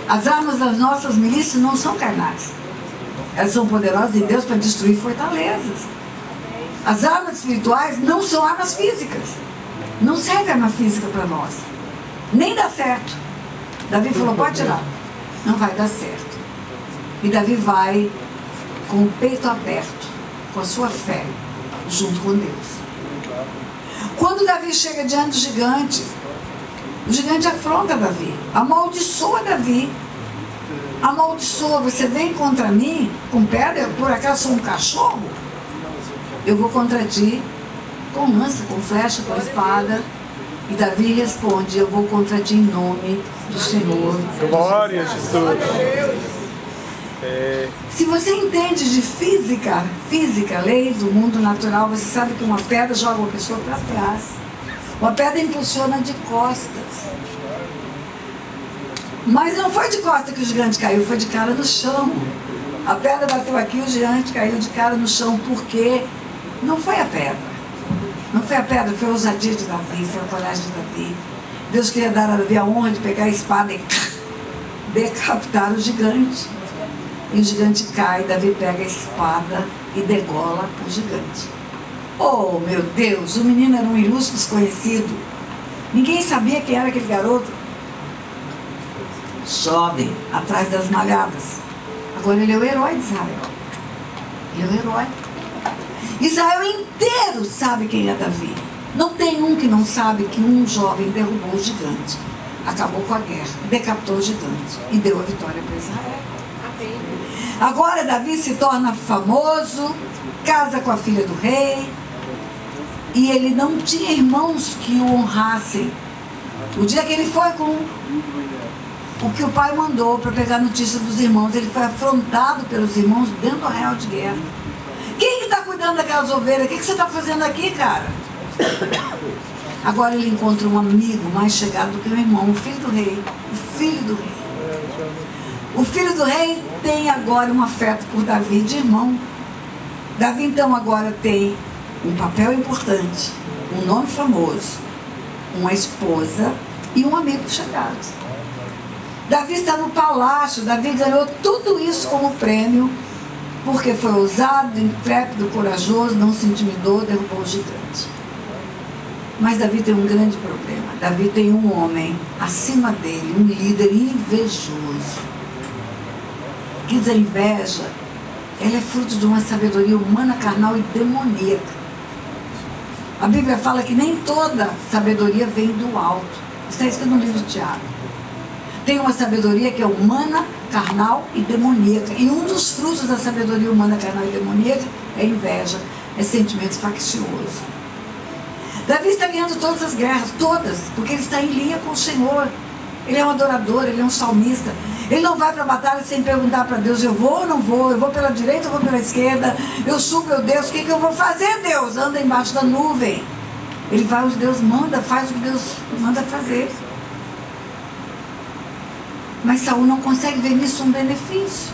As armas das nossas milícias não são carnais. Elas são poderosas em Deus para destruir fortalezas. As armas espirituais não são armas físicas. Não serve arma física para nós. Nem dá certo. Davi falou, pode tirar. Não vai dar certo. E Davi vai com o peito aberto, com a sua fé, junto com Deus. Quando Davi chega diante do gigante, o gigante afronta Davi, amaldiçoa Davi. Amaldiçoa, você vem contra mim com pedra, eu por acaso sou um cachorro? Eu vou contra ti com lança, com flecha, com espada. E Davi responde, eu vou contra ti em nome do Senhor. Glória a Jesus. Se você entende de física, leis do mundo natural, você sabe que uma pedra joga uma pessoa para trás. Uma pedra impulsiona de costas. Mas não foi de costas que o gigante caiu, foi de cara no chão. A pedra bateu aqui, o gigante caiu de cara no chão. Por quê? Não foi a pedra. Não foi a pedra, foi a ousadia de Davi, foi a coragem de Davi. Deus queria dar a Davi a honra de pegar a espada e decapitar o gigante. E o gigante cai, Davi pega a espada e degola o gigante. Oh, meu Deus, o menino era um ilustre desconhecido. Ninguém sabia quem era aquele garoto. Jovem, atrás das malhadas. Agora ele é o herói de Israel. Ele é o herói. Israel inteiro sabe quem é Davi. Não tem um que não sabe que um jovem derrubou o gigante, acabou com a guerra, decapitou o gigante e deu a vitória para Israel. Agora Davi se torna famoso, casa com a filha do rei, e ele não tinha irmãos que o honrassem. O dia que ele foi com o que o pai mandou para pegar notícia dos irmãos, ele foi afrontado pelos irmãos dentro do arraial de guerra. Quem que está cuidando daquelas ovelhas? O que você está fazendo aqui, cara? Agora ele encontra um amigo mais chegado do que o irmão, o filho do rei. O filho do rei. O filho do rei tem agora um afeto por Davi de irmão. Davi então agora tem um papel importante, um nome famoso, uma esposa e um amigo chegado. Davi está no palácio, Davi ganhou tudo isso como prêmio, porque foi ousado, intrépido, corajoso, não se intimidou, derrubou o gigante. Mas Davi tem um grande problema. Davi tem um homem acima dele, um líder invejoso. Diz a inveja, ela é fruto de uma sabedoria humana, carnal e demoníaca. A Bíblia fala que nem toda sabedoria vem do alto. Está escrito no livro de Tiago. Tem uma sabedoria que é humana, carnal e demoníaca. E um dos frutos da sabedoria humana, carnal e demoníaca é inveja, é sentimento faccioso. Davi está ganhando todas as guerras, todas, porque ele está em linha com o Senhor. Ele é um adorador, ele é um salmista. Ele não vai para a batalha sem perguntar para Deus, eu vou ou não vou? Eu vou pela direita ou vou pela esquerda? Eu subo, meu Deus, o que eu vou fazer, Deus? Anda embaixo da nuvem. Ele vai onde Deus manda, faz o que Deus manda fazer. Mas Saul não consegue ver nisso um benefício.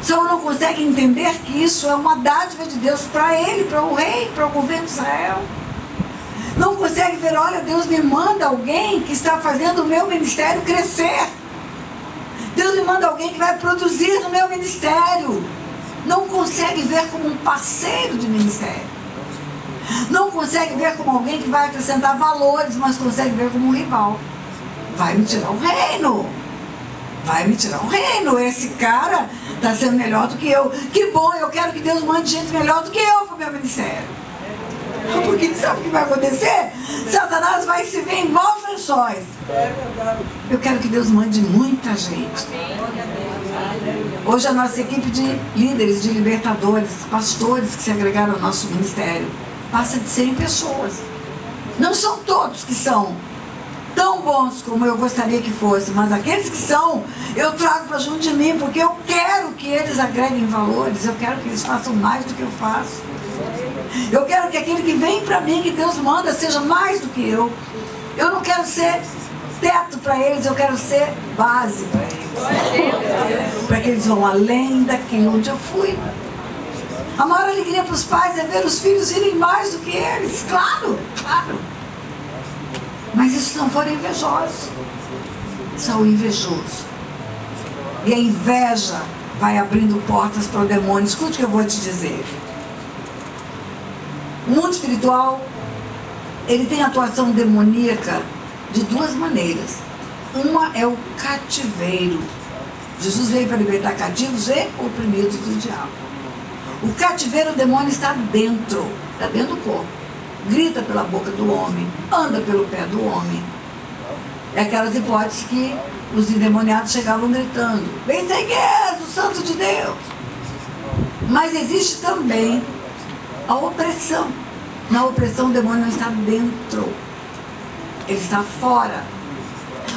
Saul não consegue entender que isso é uma dádiva de Deus para ele, para o rei, para o governo de Israel. Não consegue ver, olha, Deus me manda alguém que está fazendo o meu ministério crescer. Deus me manda alguém que vai produzir no meu ministério. Não consegue ver como um parceiro de ministério. Não consegue ver como alguém que vai acrescentar valores, mas consegue ver como um rival. Vai me tirar o reino. Vai me tirar o reino. Esse cara está sendo melhor do que eu. Que bom, eu quero que Deus mande gente melhor do que eu para o meu ministério. Porque sabe o que vai acontecer? Satanás vai se ver em maus lençóis. Eu quero que Deus mande muita gente. Hoje a nossa equipe de líderes, de libertadores, pastores que se agregaram ao nosso ministério, passa de 100 pessoas. Não são todos que são tão bons como eu gostaria que fossem, mas aqueles que são, eu trago para junto de mim, porque eu quero que eles agreguem valores, eu quero que eles façam mais do que eu faço. Eu quero que aquele que vem para mim, que Deus manda, seja mais do que eu. Eu não quero ser teto para eles, eu quero ser base para eles. Para que eles vão além daquilo onde eu fui. A maior alegria para os pais é ver os filhos irem mais do que eles. Claro, claro. Mas isso se não forem invejosos. São invejosos. E a inveja vai abrindo portas para o demônio. Escute o que eu vou te dizer. O mundo espiritual, ele tem atuação demoníaca de duas maneiras. Uma é o cativeiro. Jesus veio para libertar cativos e oprimidos do diabo. O cativeiro, o demônio está dentro do corpo. Grita pela boca do homem, anda pelo pé do homem. É aquelas hipóteses que os endemoniados chegavam gritando: "Vem ser o santo de Deus!" Mas existe também a opressão. Na opressão o demônio não está dentro, ele está fora,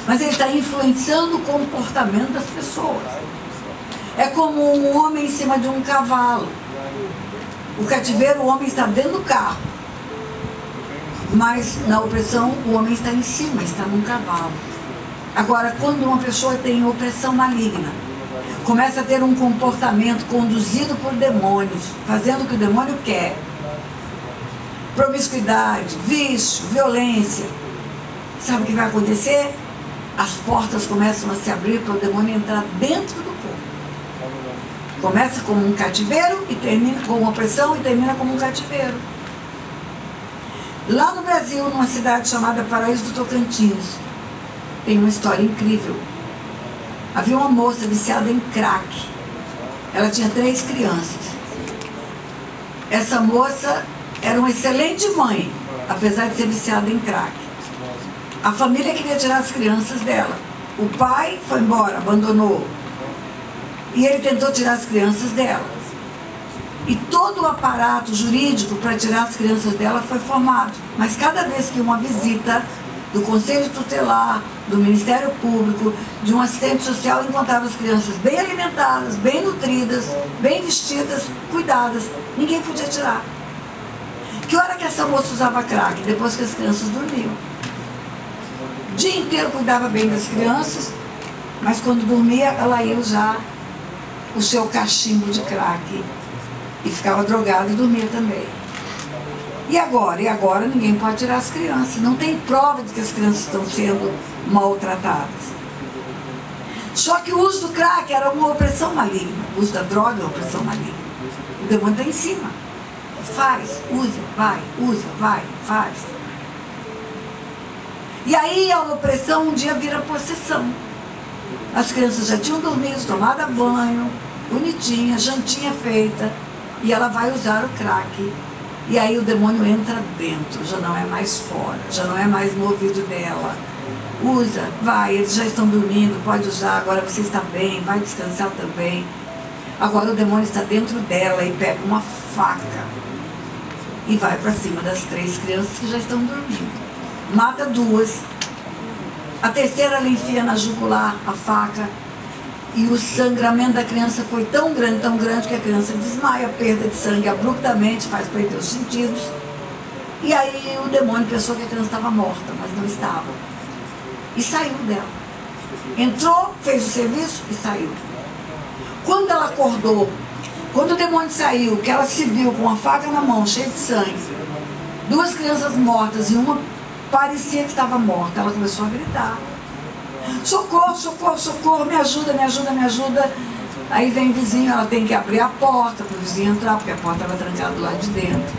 mas ele está influenciando o comportamento das pessoas. É como um homem em cima de um cavalo. O cativeiro, o homem está dentro do carro, mas na opressão o homem está em cima, está num cavalo. Agora, quando uma pessoa tem opressão maligna, começa a ter um comportamento conduzido por demônios, fazendo o que o demônio quer, promiscuidade, vício, violência, sabe o que vai acontecer? As portas começam a se abrir para o demônio entrar dentro do corpo. Começa como um cativeiro e termina com uma opressão e termina como um cativeiro. Lá no Brasil, numa cidade chamada Paraíso do Tocantins, tem uma história incrível. Havia uma moça viciada em crack. Ela tinha 3 crianças. Essa moça era uma excelente mãe, apesar de ser viciada em crack. A família queria tirar as crianças dela. O pai foi embora, abandonou. E ele tentou tirar as crianças dela. E todo o aparato jurídico para tirar as crianças dela foi formado. Mas cada vez que uma visita do Conselho Tutelar, do Ministério Público, de um assistente social, encontrava as crianças bem alimentadas, bem nutridas, bem vestidas, cuidadas, ninguém podia tirar. Que hora que essa moça usava crack? Depois que as crianças dormiam. O dia inteiro cuidava bem das crianças, mas quando dormia ela ia usar o seu cachimbo de crack e ficava drogada e dormia também. E agora? E agora ninguém pode tirar as crianças. Não tem prova de que as crianças estão sendo maltratadas. Só que o uso do crack era uma opressão maligna. O uso da droga é uma opressão maligna. O demônio está em cima. Faz, usa, vai, faz. E aí a opressão um dia vira possessão. As crianças já tinham dormido, tomado banho, bonitinha, jantinha feita, e ela vai usar o crack. E aí o demônio entra dentro, já não é mais fora, já não é mais no ouvido dela. Usa, vai, eles já estão dormindo, pode usar, agora você está bem, vai descansar também. Agora o demônio está dentro dela e pega uma faca e vai para cima das 3 crianças que já estão dormindo. Mata 2. A terceira ela enfia na jugular a faca. E o sangramento da criança foi tão grande que a criança desmaia, perda de sangue abruptamente, faz perder os sentidos. E aí o demônio pensou que a criança estava morta, mas não estava. E saiu dela. Entrou, fez o serviço e saiu. Quando ela acordou, quando o demônio saiu, que ela se viu com a faca na mão, cheia de sangue, 2 crianças mortas e uma parecia que estava morta, ela começou a gritar. Socorro, socorro, socorro, me ajuda, me ajuda, me ajuda. Aí vem o vizinho, ela tem que abrir a porta para o vizinho entrar, porque a porta estava trancada do lado de dentro.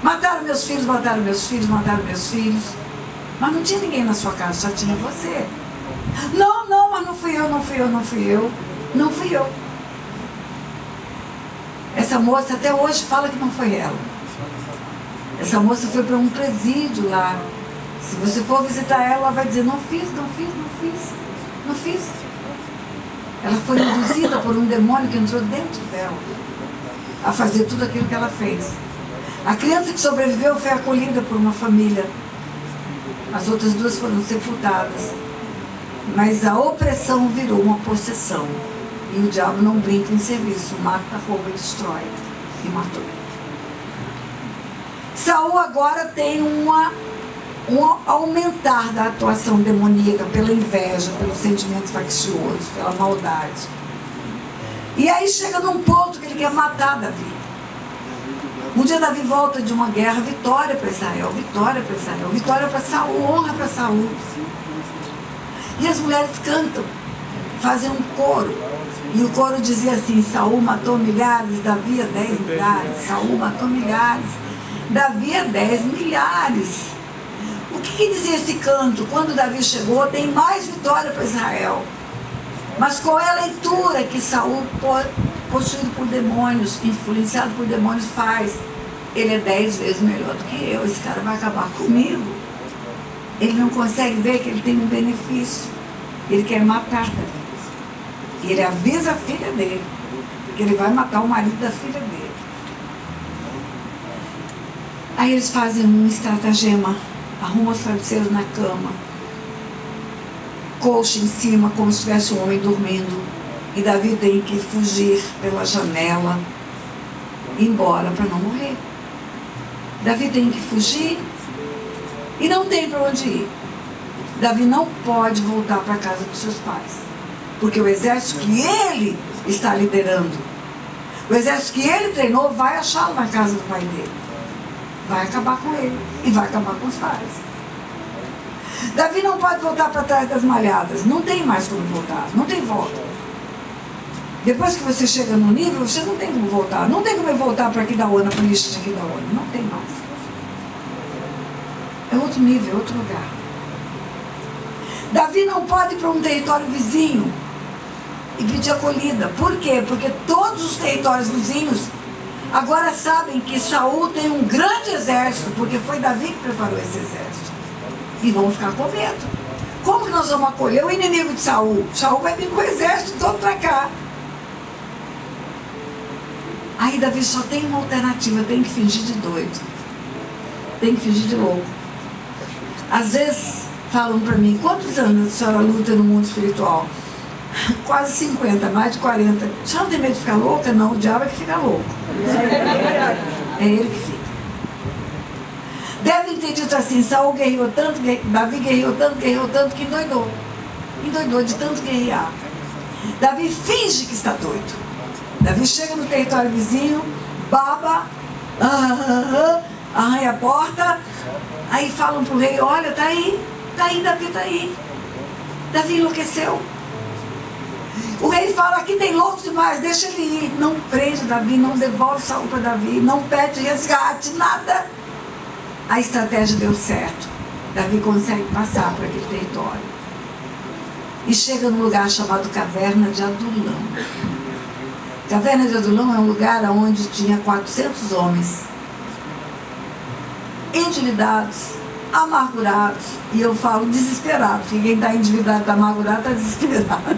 Mataram meus filhos, mataram meus filhos, mataram meus filhos. Mas não tinha ninguém na sua casa, só tinha você. Não, não, mas não fui eu, não fui eu, não fui eu. Não fui eu. Essa moça até hoje fala que não foi ela. Essa moça foi para um presídio lá. Se você for visitar ela, ela vai dizer, não fiz, não fiz, não fiz, não fiz. Ela foi induzida por um demônio que entrou dentro dela a fazer tudo aquilo que ela fez. A criança que sobreviveu foi acolhida por uma família. As outras duas foram sepultadas. Mas a opressão virou uma possessão. E o diabo não brinca em serviço. Mata, rouba e destrói. E matou. Saul agora tem um aumentar da atuação demoníaca pela inveja, pelo sentimento faccioso, pela maldade. E aí chega num ponto que ele quer matar Davi. Um dia Davi volta de uma guerra, vitória para Israel, vitória para Israel, vitória para Saul, honra para Saul. E as mulheres cantam, fazem um coro. E o coro dizia assim, Saul matou milhares, Davi 10 milhares. Saul matou milhares, Davi 10 milhares. O que dizia esse canto? Quando Davi chegou, tem mais vitória para Israel. Mas qual é a leitura que Saul, possuído por demônios, influenciado por demônios, faz? Ele é 10 vezes melhor do que eu, esse cara vai acabar comigo. Ele não consegue ver que ele tem um benefício. Ele quer matar Davi. E ele avisa a filha dele que ele vai matar o marido da filha dele. Aí eles fazem um estratagema, arrumam os travesseiros na cama, colcha em cima, como se tivesse um homem dormindo. E Davi tem que fugir pela janela, ir embora para não morrer. Davi tem que fugir e não tem para onde ir. Davi não pode voltar para a casa dos seus pais, porque o exército que ele está liderando, o exército que ele treinou, vai achá-lo na casa do pai dele. Vai acabar com ele e vai acabar com os pais. Davi não pode voltar para trás das malhadas. Não tem mais como voltar. Não tem volta. Depois que você chega no nível, você não tem como voltar. Não tem como eu voltar para Aquidauana, para o lixo de Aquidauana. Não tem mais. É outro nível, outro lugar. Davi não pode ir para um território vizinho e pedir acolhida. Por quê? Porque todos os territórios vizinhos agora sabem que Saul tem um grande exército, porque foi Davi que preparou esse exército. E vão ficar com medo. Como que nós vamos acolher o inimigo de Saul? Saul vai vir com o exército todo para cá. Aí Davi só tem uma alternativa, tem que fingir de doido. Tem que fingir de louco. Às vezes falam para mim, quantos anos a senhora luta no mundo espiritual? Quase 50, mais de 40. A senhora não tem medo de ficar louca? Não, o diabo é que fica louco. É ele que fica. Devem ter dito assim, Saul guerreou tanto, Davi guerreou tanto que endoidou. Endoidou de tanto guerrear. Davi finge que está doido. Davi chega no território vizinho, baba, arranha a porta, aí falam para o rei, olha, tá aí, Davi tá aí. Davi enlouqueceu. O rei fala, aqui tem louco demais, deixa ele ir. Não prende Davi, não devolve Saul para Davi, não pede resgate, nada. A estratégia deu certo. Davi consegue passar por aquele território. E chega num lugar chamado Caverna de Adulão. Caverna de Adulão é um lugar onde tinha 400 homens. Endividados, amargurados. E eu falo desesperados, porque quem está endividado, está amargurado, está desesperado.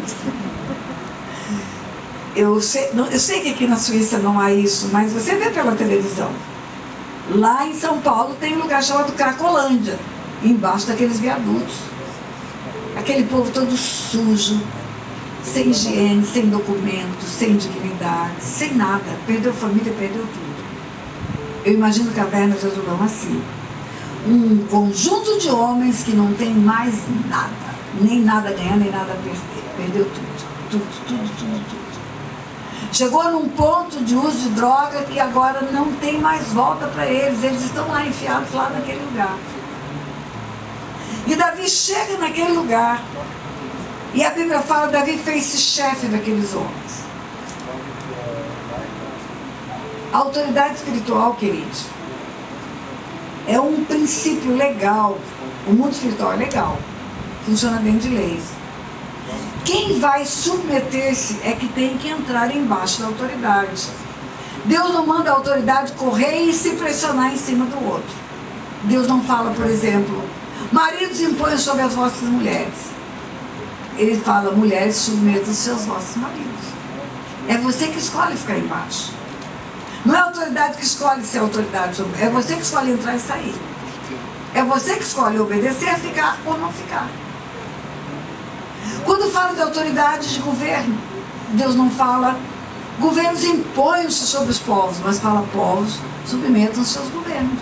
Eu sei que aqui na Suíça não há isso, mas você vê pela televisão. Lá em São Paulo tem um lugar chamado Cracolândia, embaixo daqueles viadutos. Aquele povo todo sujo, sem higiene, sem documentos, sem dignidade, sem nada. Perdeu família, perdeu tudo. Eu imagino Caverna de Adulão assim. Um conjunto de homens que não tem mais nada. Nem nada a ganhar, nem nada a perder. Perdeu tudo. Tudo. Chegou num ponto de uso de droga que agora não tem mais volta para eles. Eles estão lá enfiados lá naquele lugar. E Davi chega naquele lugar. E a Bíblia fala que Davi fez-se chefe daqueles homens. A autoridade espiritual, queridos, é um princípio legal. O mundo espiritual é legal, funciona dentro de leis. Quem vai submeter-se é que tem que entrar embaixo da autoridade. Deus não manda a autoridade correr e se pressionar em cima do outro. Deus não fala, por exemplo, maridos impõem sobre as vossas mulheres. Ele fala, mulheres submetam-se aos vossos maridos. É você que escolhe ficar embaixo. Não é a autoridade que escolhe ser autoridade, é você que escolhe entrar e sair. É você que escolhe obedecer, ficar ou não ficar. Quando fala de autoridade de governo, Deus não fala, governos impõem-se sobre os povos, mas fala, povos submetam-se aos governos.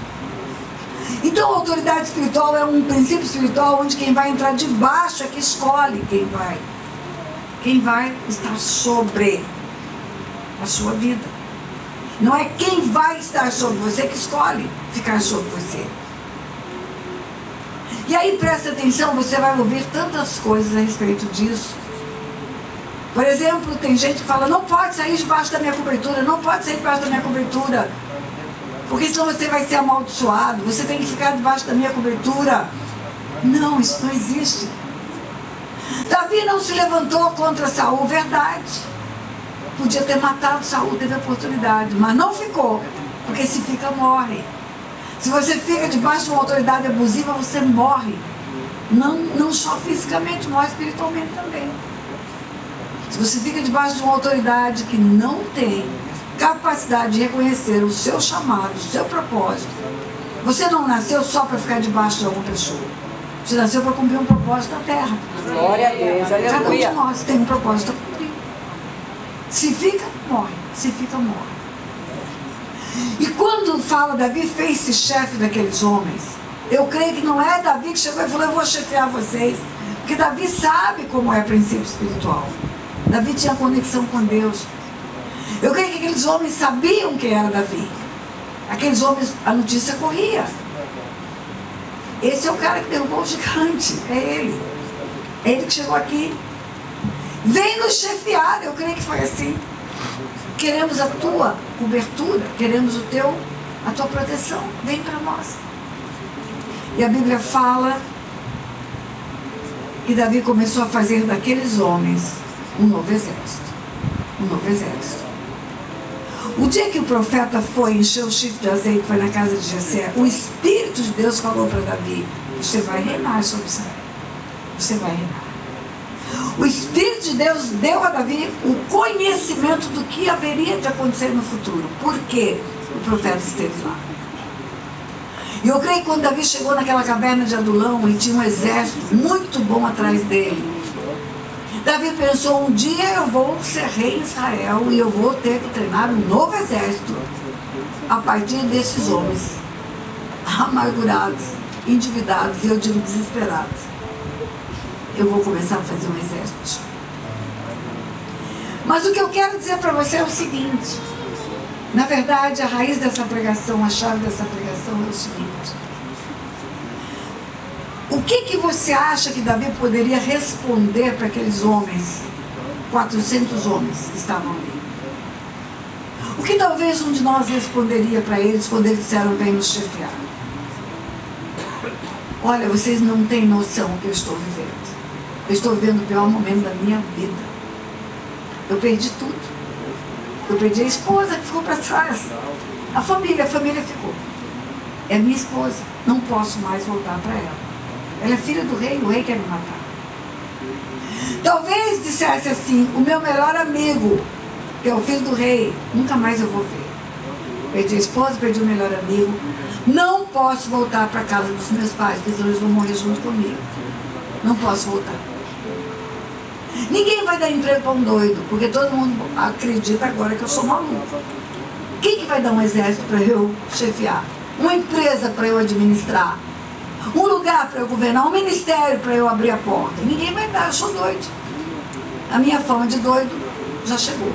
Então a autoridade espiritual é um princípio espiritual onde quem vai entrar debaixo é que escolhe quem vai estar sobre a sua vida. Não é quem vai estar sobre você que escolhe ficar sobre você. E aí presta atenção, você vai ouvir tantas coisas a respeito disso. Por exemplo, tem gente que fala, não pode sair debaixo da minha cobertura, não pode sair debaixo da minha cobertura, porque senão você vai ser amaldiçoado, você tem que ficar debaixo da minha cobertura. Não, isso não existe. Davi não se levantou contra Saul, verdade. Podia ter matado Saul, teve a oportunidade, mas não ficou, porque se fica, morre. Se você fica debaixo de uma autoridade abusiva, você morre. Não só fisicamente, morre espiritualmente também. Se você fica debaixo de uma autoridade que não tem capacidade de reconhecer o seu chamado, o seu propósito, você não nasceu só para ficar debaixo de alguma pessoa. Você nasceu para cumprir um propósito na terra. Glória a Deus, aleluia. Cada um de nós tem um propósito a cumprir. Se fica, morre. Se fica, morre. E quando fala Davi fez-se chefe daqueles homens, eu creio que não é Davi que chegou e falou, eu vou chefiar vocês. Porque Davi sabe como é princípio espiritual. Davi tinha conexão com Deus. Eu creio que aqueles homens sabiam quem era Davi. Aqueles homens, a notícia corria. Esse é o cara que derrubou o gigante. É ele. É ele que chegou aqui. Vem nos chefiar. Eu creio que foi assim. Queremos a tua cobertura. Queremos a tua proteção. Vem para nós. E a Bíblia fala que Davi começou a fazer daqueles homens um novo exército. Um novo exército. O dia que o profeta foi encher o chifre de azeite, foi na casa de Jessé, o Espírito de Deus falou para Davi, você vai reinar sobre Israel. Você vai reinar. O Espírito de Deus deu a Davi o conhecimento do que haveria de acontecer no futuro. Por quê? O profeta esteve lá. E eu creio que quando Davi chegou naquela caverna de Adulão e tinha um exército muito bom atrás dele, Davi pensou, um dia eu vou ser rei em Israel e eu vou ter que treinar um novo exército a partir desses homens amargurados, endividados e eu digo desesperados. Eu vou começar a fazer um exército. Mas o que eu quero dizer para você é o seguinte, na verdade a raiz dessa pregação, a chave dessa pregação é o seguinte. O que você acha que Davi poderia responder para aqueles homens, 400 homens que estavam ali? O que talvez um de nós responderia para eles quando eles disseram, vem nos chefiar? Olha, vocês não têm noção do que eu estou vivendo. Eu estou vivendo o pior momento da minha vida. Eu perdi tudo. Eu perdi a esposa que ficou para trás. A família ficou. É minha esposa. Não posso mais voltar para ela. Ela é filha do rei, o rei quer me matar. Talvez dissesse assim, o meu melhor amigo, que é o filho do rei, nunca mais eu vou ver. Perdi a esposa, perdi o melhor amigo. Não posso voltar para a casa dos meus pais, porque senão eles vão morrer junto comigo. Não posso voltar. Ninguém vai dar emprego para um doido, porque todo mundo acredita agora que eu sou maluco. Quem que vai dar um exército para eu chefiar? Uma empresa para eu administrar? Um lugar para eu governar, um ministério para eu abrir a porta? Ninguém vai dar, eu sou doido. A minha fama de doido já chegou.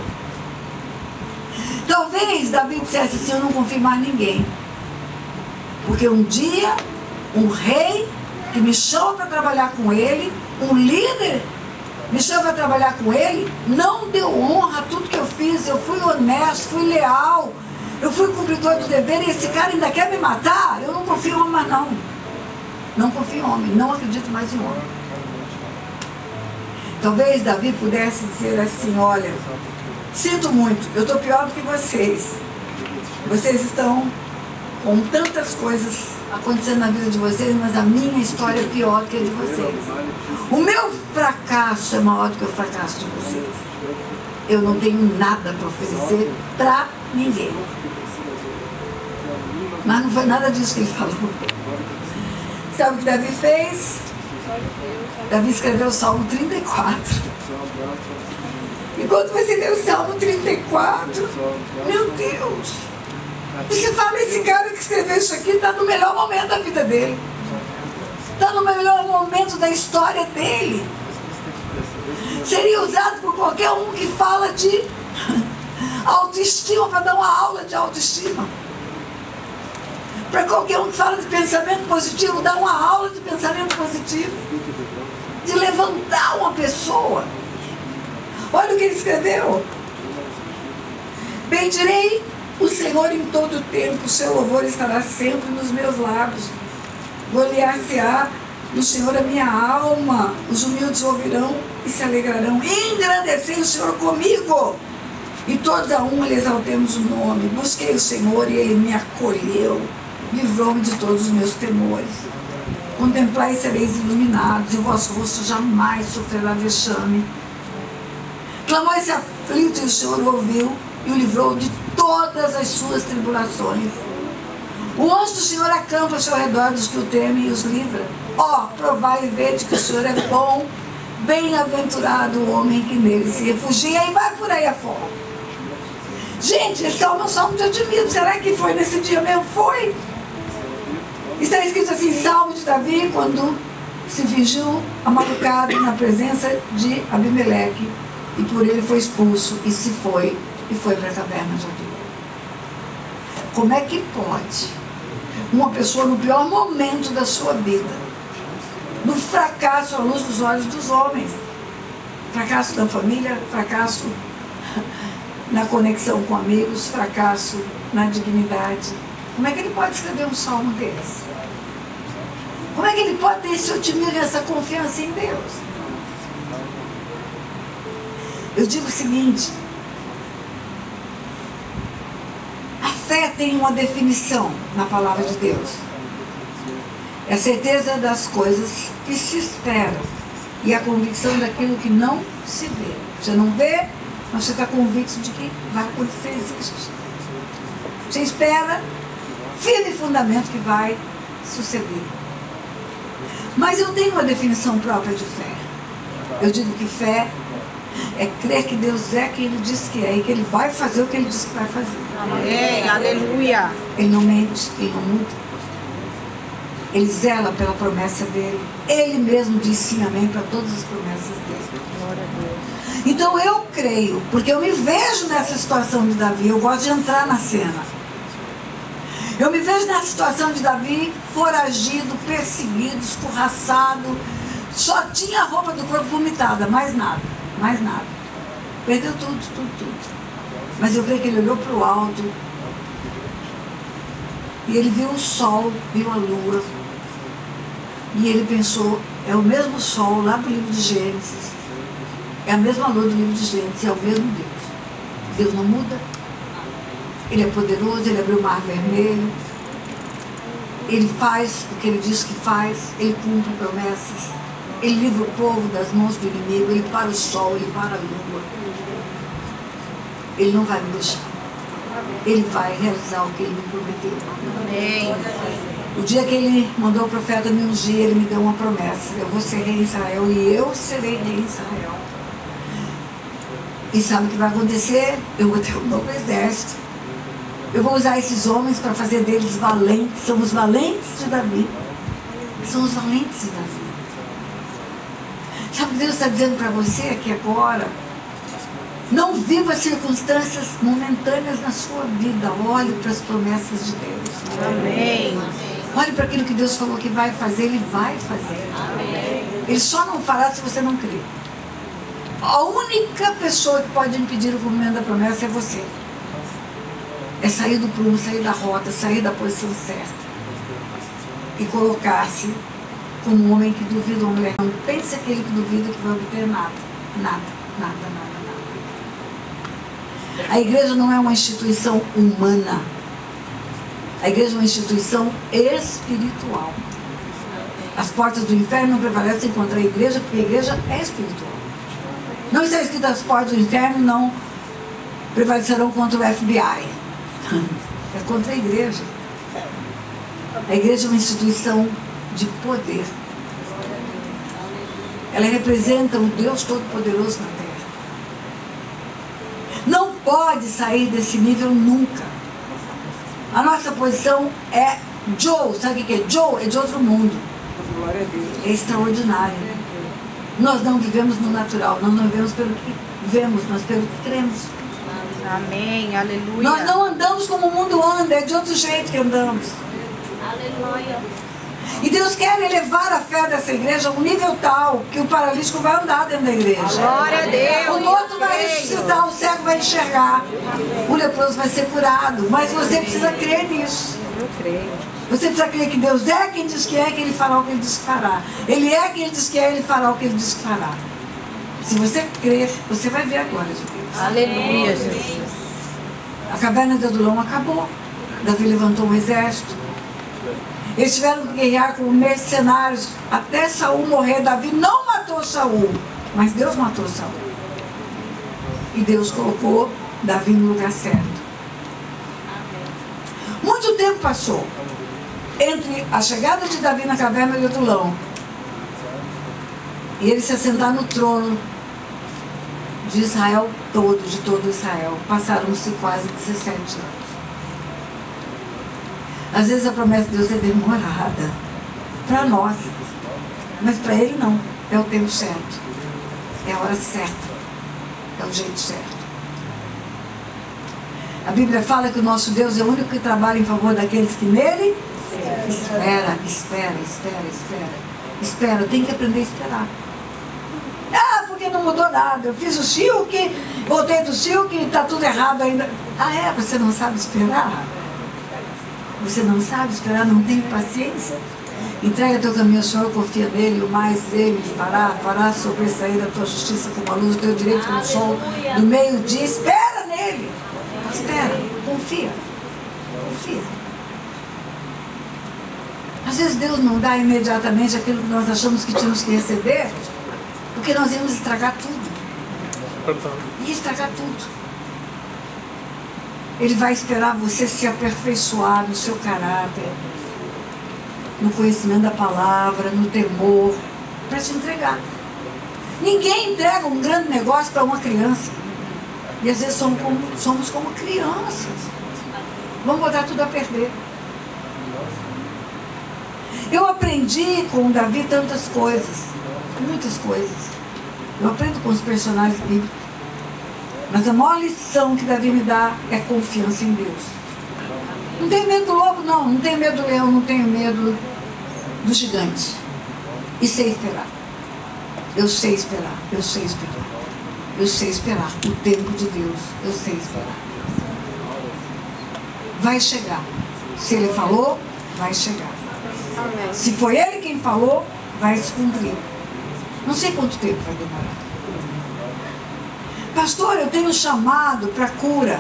Talvez Davi dissesse assim, eu não confio mais em ninguém. Porque um dia, um rei que me chama para trabalhar com ele, um líder me chama para trabalhar com ele, não deu honra a tudo que eu fiz. Eu fui honesto, fui leal, eu fui cumpridor do dever, e esse cara ainda quer me matar? Eu não confio em homem mais não. Não confio em homem, não acredito mais em homem. Talvez Davi pudesse dizer assim: olha, sinto muito, eu estou pior do que vocês. Vocês estão com tantas coisas acontecendo na vida de vocês, mas a minha história é pior do que a de vocês. O meu fracasso é maior do que o fracasso de vocês. Eu não tenho nada para oferecer para ninguém. Mas não foi nada disso que ele falou. Sabe o que Davi fez? Davi escreveu o Salmo 34. E quando você lê o Salmo 34, meu Deus, você fala, esse cara que escreveu isso aqui está no melhor momento da vida dele. Está no melhor momento da história dele. Seria usado por qualquer um que fala de autoestima, para dar uma aula de autoestima. Para qualquer um que fala de pensamento positivo, dar uma aula de pensamento positivo. De levantar uma pessoa. Olha o que ele escreveu. Bendirei o Senhor em todo o tempo, o seu louvor estará sempre nos meus lábios. Gloriar-se-á no Senhor a minha alma, os humildes ouvirão e se alegrarão. Engrandecei o Senhor comigo, e todos a uma lhe exaltemos o nome. Busquei o Senhor e ele me acolheu, livrou-me de todos os meus temores. Contemplai e sereis iluminados, e o vosso rosto jamais sofrerá vexame. Clamou esse aflito e o Senhor o ouviu e o livrou de todas as suas tribulações. O anjo do Senhor acampa ao seu redor dos que o temem e os livra. Ó, provai e vede que o Senhor é bom, bem-aventurado o homem que nele se refugia, e vai por aí afora. Gente, esse salmo é um salmo de otimismo. Será que foi nesse dia mesmo? Foi. Está escrito assim: Salmo de Davi, quando se fingiu amalucado na presença de Abimeleque, e por ele foi expulso, e se foi, e foi para a caverna de Adulão. Como é que pode uma pessoa no pior momento da sua vida, no fracasso à luz dos olhos dos homens, fracasso da família, fracasso na conexão com amigos, fracasso na dignidade, como é que ele pode escrever um salmo desse? Como é que ele pode ter esse otimismo e essa confiança em Deus? Eu digo o seguinte: a fé tem uma definição na palavra de Deus. É a certeza das coisas que se esperam e a convicção daquilo que não se vê. Você não vê, mas você está convicto de que vai acontecer, existe. Você espera, firme fundamento que vai suceder. Mas eu tenho uma definição própria de fé. Eu digo que fé é crer que Deus é quem Ele diz que é, e que Ele vai fazer o que Ele diz que vai fazer. Amém. Aleluia. Ele não mente, Ele não muda. Ele zela pela promessa dEle. Ele mesmo diz sim, amém, para todas as promessas dEle. Glória a Deus. Então eu creio, porque eu me vejo nessa situação de Davi. Eu gosto de entrar na cena. Eu me vejo nessa situação de Davi, foragido, perseguido, escorraçado. Só tinha a roupa do corpo vomitada, mais nada, mais nada. Perdeu tudo, tudo, tudo. Mas eu creio que ele olhou para o alto e ele viu o sol, viu a lua. E ele pensou, é o mesmo sol lá do livro de Gênesis, é a mesma lua do livro de Gênesis, é o mesmo Deus. Deus não muda. Ele é poderoso, ele abriu o mar vermelho. Ele faz o que ele diz que faz, ele cumpre promessas. Ele livra o povo das mãos do inimigo, ele para o sol, ele para a lua. Ele não vai me deixar. Ele vai realizar o que ele me prometeu. Amém. O dia que ele mandou o profeta me ungir, ele me deu uma promessa: eu vou ser rei em Israel e eu serei rei em Israel. E sabe o que vai acontecer? Eu vou ter um novo exército. Eu vou usar esses homens para fazer deles valentes. São os valentes de Davi. São os valentes de Davi. Sabe o que Deus está dizendo para você aqui agora? Não viva circunstâncias momentâneas na sua vida. Olhe para as promessas de Deus. Amém. Olhe para aquilo que Deus falou que vai fazer. Ele vai fazer. Amém. Ele só não fará se você não crer. A única pessoa que pode impedir o cumprimento da promessa é você. É sair do prumo, sair da rota, sair da posição certa. E colocar-se como um homem que duvida, uma mulher. Não pense aquele que duvida que vai obter nada. Nada, nada, nada, nada. A igreja não é uma instituição humana. A igreja é uma instituição espiritual. As portas do inferno não prevalecem contra a igreja, porque a igreja é espiritual. Não está escrito as portas do inferno não prevalecerão contra o FBI. É contra a igreja. A igreja é uma instituição de poder. Ela representa o Deus Todo-Poderoso na terra. Não pode sair desse nível nunca. A nossa posição é Joe. Sabe o que é Joe? É de outro mundo. É extraordinário. Nós não vivemos no natural. Nós não vivemos pelo que vemos, mas pelo que cremos. Amém, aleluia. Nós não andamos como o mundo anda. É de outro jeito que andamos. Aleluia. E Deus quer elevar a fé dessa igreja a um nível tal que o paralítico vai andar dentro da igreja. Glória a Deus. O morto vai ressuscitar, o cego vai enxergar. O leproso vai ser curado. Mas você precisa crer nisso. Eu creio. Você precisa crer que Deus é quem diz que é, que Ele fará o que Ele diz que fará. Ele é quem Ele diz que é, Ele fará o que Ele diz que fará. Se você crer, você vai ver a glória de Deus. Aleluia, Jesus. A caverna de Adulão acabou. Davi levantou um exército. Eles tiveram que guerrear com mercenários até Saul morrer. Davi não matou Saul, mas Deus matou Saul. E Deus colocou Davi no lugar certo. Muito tempo passou entre a chegada de Davi na caverna de Adulão e ele se assentar no trono de Israel todo, de todo Israel. Passaram-se quase 17 anos. Às vezes a promessa de Deus é demorada para nós, mas para Ele não. É o tempo certo, é a hora certa, é o jeito certo. A Bíblia fala que o nosso Deus é o único que trabalha em favor daqueles que nele espera, espera, espera, espera. Espera, tem que aprender a esperar. Ah, porque não mudou nada. Eu fiz o silk, voltei do silk e está tudo errado ainda. Ah, é? Você não sabe esperar? Você não sabe esperar, não tem paciência? Entrega teu caminho ao Senhor, confia nele, o mais Ele fará sobressair a tua justiça como a luz, o teu direito como o sol do meio-dia. Espera nele. Espera, confia. Confia. Às vezes Deus não dá imediatamente aquilo que nós achamos que tínhamos que receber, porque nós íamos estragar tudo. Ia estragar tudo. Ele vai esperar você se aperfeiçoar no seu caráter, no conhecimento da palavra, no temor, para te entregar. Ninguém entrega um grande negócio para uma criança. E às vezes somos como crianças. Vamos botar tudo a perder. Eu aprendi com Davi tantas coisas, muitas coisas. Eu aprendo com os personagens bíblicos. Mas a maior lição que Davi me dá é confiança em Deus. Não tenho medo do lobo, não. Não tenho medo do leão, não tenho medo do gigante. E sei esperar. Eu sei esperar, eu sei esperar. Eu sei esperar. O tempo de Deus, eu sei esperar. Vai chegar. Se Ele falou, vai chegar. Amém. Se foi Ele quem falou, vai se cumprir. Não sei quanto tempo vai demorar. Pastor, eu tenho um chamado para cura.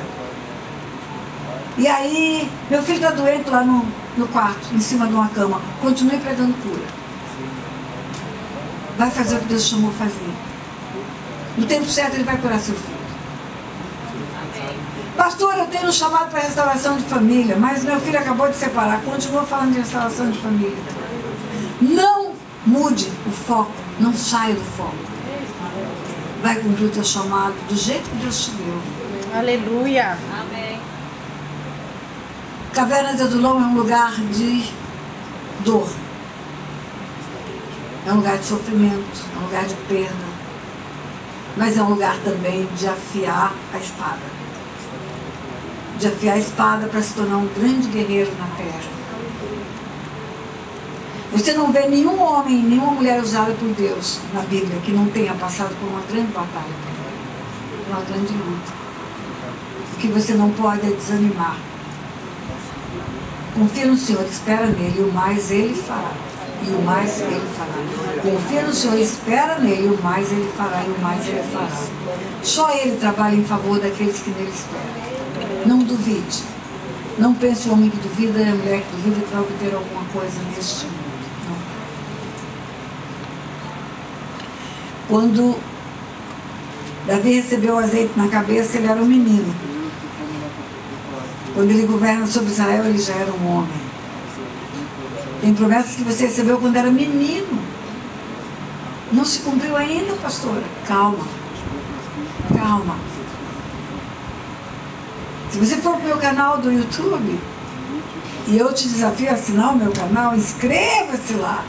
E aí, meu filho está doente lá no quarto, em cima de uma cama. Continue pregando cura. Vai fazer o que Deus chamou a fazer. No tempo certo, Ele vai curar seu filho. Pastor, eu tenho um chamado para restauração de família, mas meu filho acabou de separar. Continua falando de restauração de família. Não mude o foco. Não saia do foco. Vai cumprir o teu chamado do jeito que Deus te deu. Aleluia. Amém. Caverna de Adulão é um lugar de dor. É um lugar de sofrimento. É um lugar de perda. Mas é um lugar também de afiar a espada. De afiar a espada para se tornar um grande guerreiro na terra. Você não vê nenhum homem, nenhuma mulher usada por Deus na Bíblia que não tenha passado por uma grande batalha, uma grande luta. O que você não pode é desanimar. Confia no Senhor, espera nele, e o mais ele fará. E o mais ele fará. Confia no Senhor, espera nele, e o mais ele fará, e o mais ele fará. Só ele trabalha em favor daqueles que nele esperam. Não duvide. Não pense o homem que duvida e a mulher que duvida que vai obter alguma coisa neste mundo. Não. Quando Davi recebeu o azeite na cabeça, ele era um menino. Quando ele governa sobre Israel, ele já era um homem. Tem promessas que você recebeu quando era menino. Não se cumpriu ainda, pastora? Calma. Calma. Se você for para o meu canal do YouTube, e eu te desafio a assinar o meu canal, inscreva-se lá.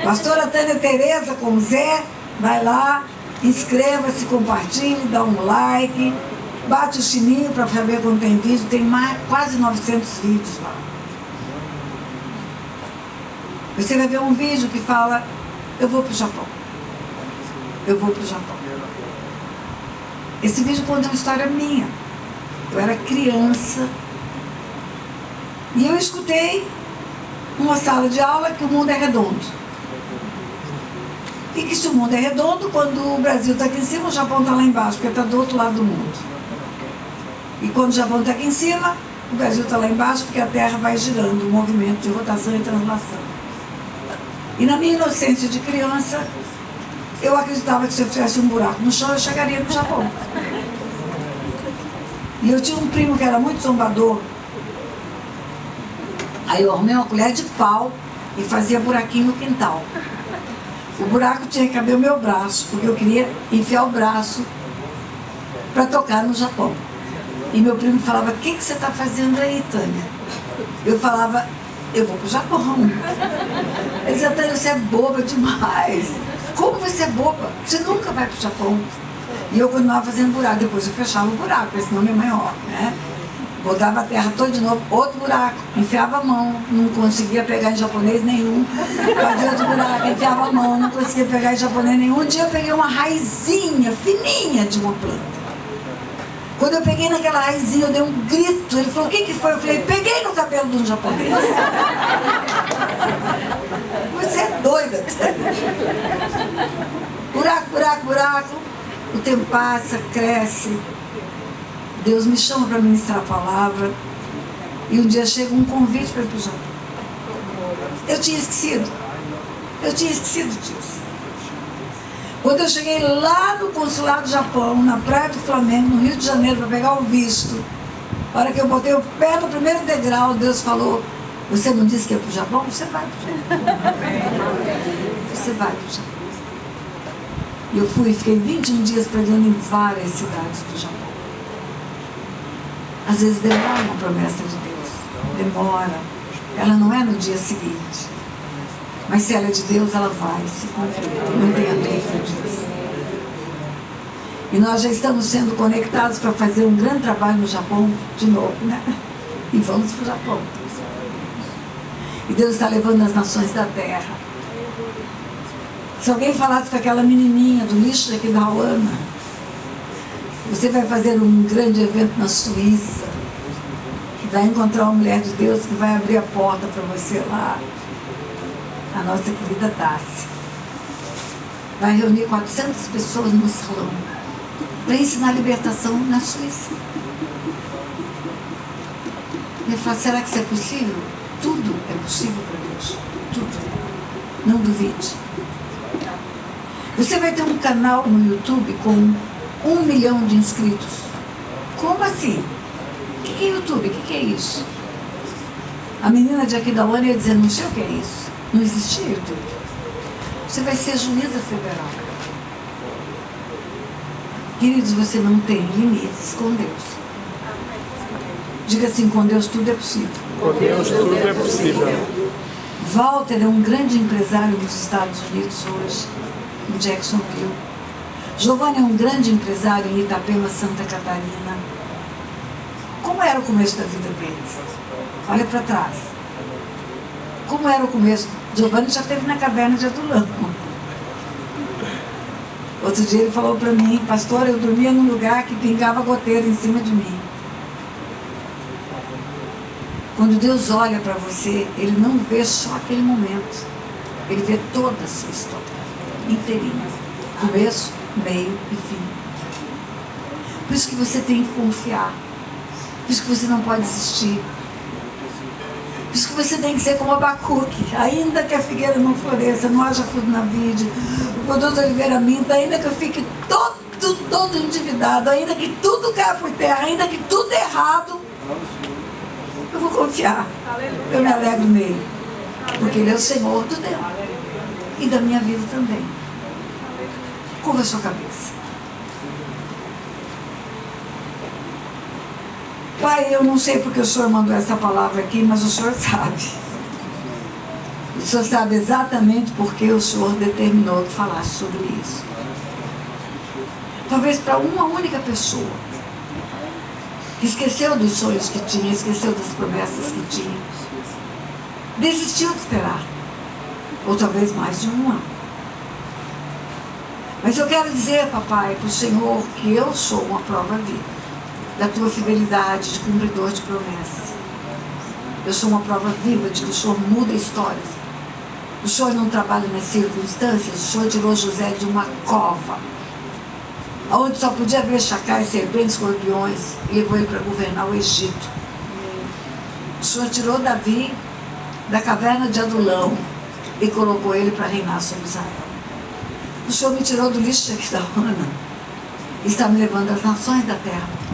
Pastora Tânia Tereza com Zé, vai lá, inscreva-se, compartilhe, dá um like, bate o sininho para saber quando tem vídeo, tem quase 900 vídeos lá. Você vai ver um vídeo que fala, eu vou para o Japão. Eu vou para o Japão. Esse vídeo conta uma história minha. Eu era criança e eu escutei numa sala de aula que o mundo é redondo. E que se o mundo é redondo, quando o Brasil está aqui em cima, o Japão está lá embaixo, porque está do outro lado do mundo. E quando o Japão está aqui em cima, o Brasil está lá embaixo, porque a Terra vai girando, um movimento de rotação e translação. E na minha inocência de criança, eu acreditava que se eu fizesse um buraco no chão, eu chegaria no Japão. E eu tinha um primo que era muito zombador. Aí eu arrumei uma colher de pau e fazia buraquinho no quintal. O buraco tinha que caber o meu braço, porque eu queria enfiar o braço para tocar no Japão. E meu primo falava, o que você está fazendo aí, Tânia? Eu falava, eu vou para o Japão. Ele dizia, Tânia, você é boba demais. Como você é boba? Você nunca vai para o Japão. E eu continuava fazendo buraco, depois eu fechava o buraco, porque senão minha mãe, né? Botava a terra toda de novo, outro buraco, enfiava a mão, não conseguia pegar em japonês nenhum, fazia outro buraco, enfiava a mão, não conseguia pegar em japonês nenhum. Um dia eu peguei uma raizinha, fininha de uma planta. Quando eu peguei naquela raizinha, eu dei um grito, ele falou, o que foi? Eu falei, peguei no cabelo de um japonês. Você é doida. Buraco, buraco, buraco. O tempo passa, cresce. Deus me chama para ministrar a palavra. E um dia chega um convite para ir para o Japão. Eu tinha esquecido. Eu tinha esquecido disso. Quando eu cheguei lá no consulado do Japão, na Praia do Flamengo, no Rio de Janeiro, para pegar o visto, a hora que eu botei o pé no primeiro degrau, Deus falou, você não disse que ia para o Japão? Você vai para o Japão. Você vai para o Japão. E eu fui, fiquei 21 dias pregando em várias cidades do Japão. Às vezes demora uma promessa de Deus. Demora. Ela não é no dia seguinte. Mas se ela é de Deus, ela vai se cumprir. Não tenha dúvida disso. E nós já estamos sendo conectados para fazer um grande trabalho no Japão de novo, né? E vamos para o Japão. E Deus está levando as nações da terra. Se alguém falasse para aquela menininha do lixo daqui da Ruana, você vai fazer um grande evento na Suíça, vai encontrar uma mulher de Deus que vai abrir a porta para você lá, a nossa querida Tassi. Vai reunir 400 pessoas no salão para ensinar a libertação na Suíça. Ele fala, será que isso é possível? Tudo é possível para Deus. Tudo. Não duvide. Você vai ter um canal no YouTube com 1 milhão de inscritos. Como assim? O que é YouTube? O que é isso? A menina de Aquidauana ia dizer, não sei o que é isso. Não existia YouTube. Você vai ser juíza federal. Queridos, você não tem limites com Deus. Diga assim, com Deus tudo é possível. Com Deus tudo é possível. Walter é um grande empresário dos Estados Unidos hoje, em Jacksonville. Giovanni é um grande empresário em Itapema, Santa Catarina. Como era o começo da vida deles? Olha para trás. como era o começo. Giovanni já esteve na caverna de Adulão. Outro dia ele falou para mim, pastor, eu dormia num lugar que pingava goteira em cima de mim. Quando Deus olha para você, Ele não vê só aquele momento. Ele vê toda a sua história, inteirinha. Começo, meio e fim. Por isso que você tem que confiar. Por isso que você não pode desistir. Por isso que você tem que ser como Abacuque. Ainda que a figueira não floresça, não haja fruto na vide, o produto da oliveira minta, ainda que eu fique todo endividado, ainda que tudo caia por terra, ainda que tudo errado, eu vou confiar. Eu me alegro nele. Porque ele é o Senhor do Deus. E da minha vida também. Curva a sua cabeça. Pai, eu não sei porque o Senhor mandou essa palavra aqui, mas o Senhor sabe. O Senhor sabe exatamente porque o Senhor determinou que falasse sobre isso. Talvez para uma única pessoa que esqueceu dos sonhos que tinha, esqueceu das promessas que tinha, desistiu de esperar. Ou talvez mais de um ano. Mas eu quero dizer, papai, para o Senhor que eu sou uma prova viva da tua fidelidade de cumpridor de promessas. Eu sou uma prova viva de que o Senhor muda histórias. O Senhor não trabalha nas circunstâncias. O Senhor tirou José de uma cova, onde só podia haver chacais, serpentes, escorpiões, e levou ele para governar o Egito. O Senhor tirou Davi da caverna de Adulão e colocou ele para reinar sobre Israel. O Senhor me tirou do lixo de Aquidauana e está me levando às nações da terra.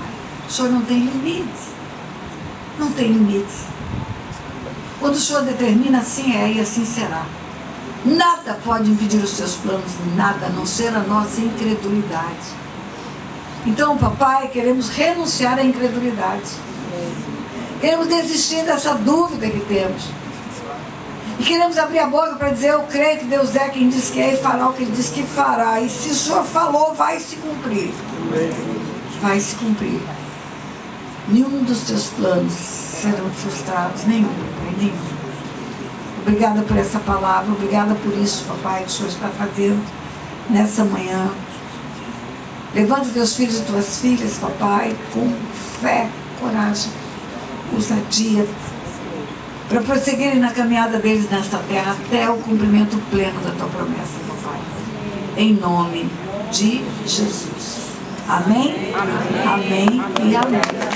O Senhor não tem limites. Não tem limites. Quando o Senhor determina, assim é e assim será. Nada pode impedir os seus planos, nada, a não ser a nossa incredulidade. Então, papai, queremos renunciar à incredulidade. Queremos desistir dessa dúvida que temos. E queremos abrir a boca para dizer, eu creio que Deus é quem diz que é e fará o que Ele diz que fará. E se o Senhor falou, vai se cumprir. Vai se cumprir. Nenhum dos teus planos serão frustrados, nenhum, papai, nenhum. Obrigada por essa palavra, obrigada por isso, papai, que o Senhor está fazendo nessa manhã. Levanta teus filhos e tuas filhas, papai, com fé, coragem, ousadia, para prosseguirem na caminhada deles nesta terra até o cumprimento pleno da tua promessa, papai. Em nome de Jesus. Amém? Amém, amém e amém.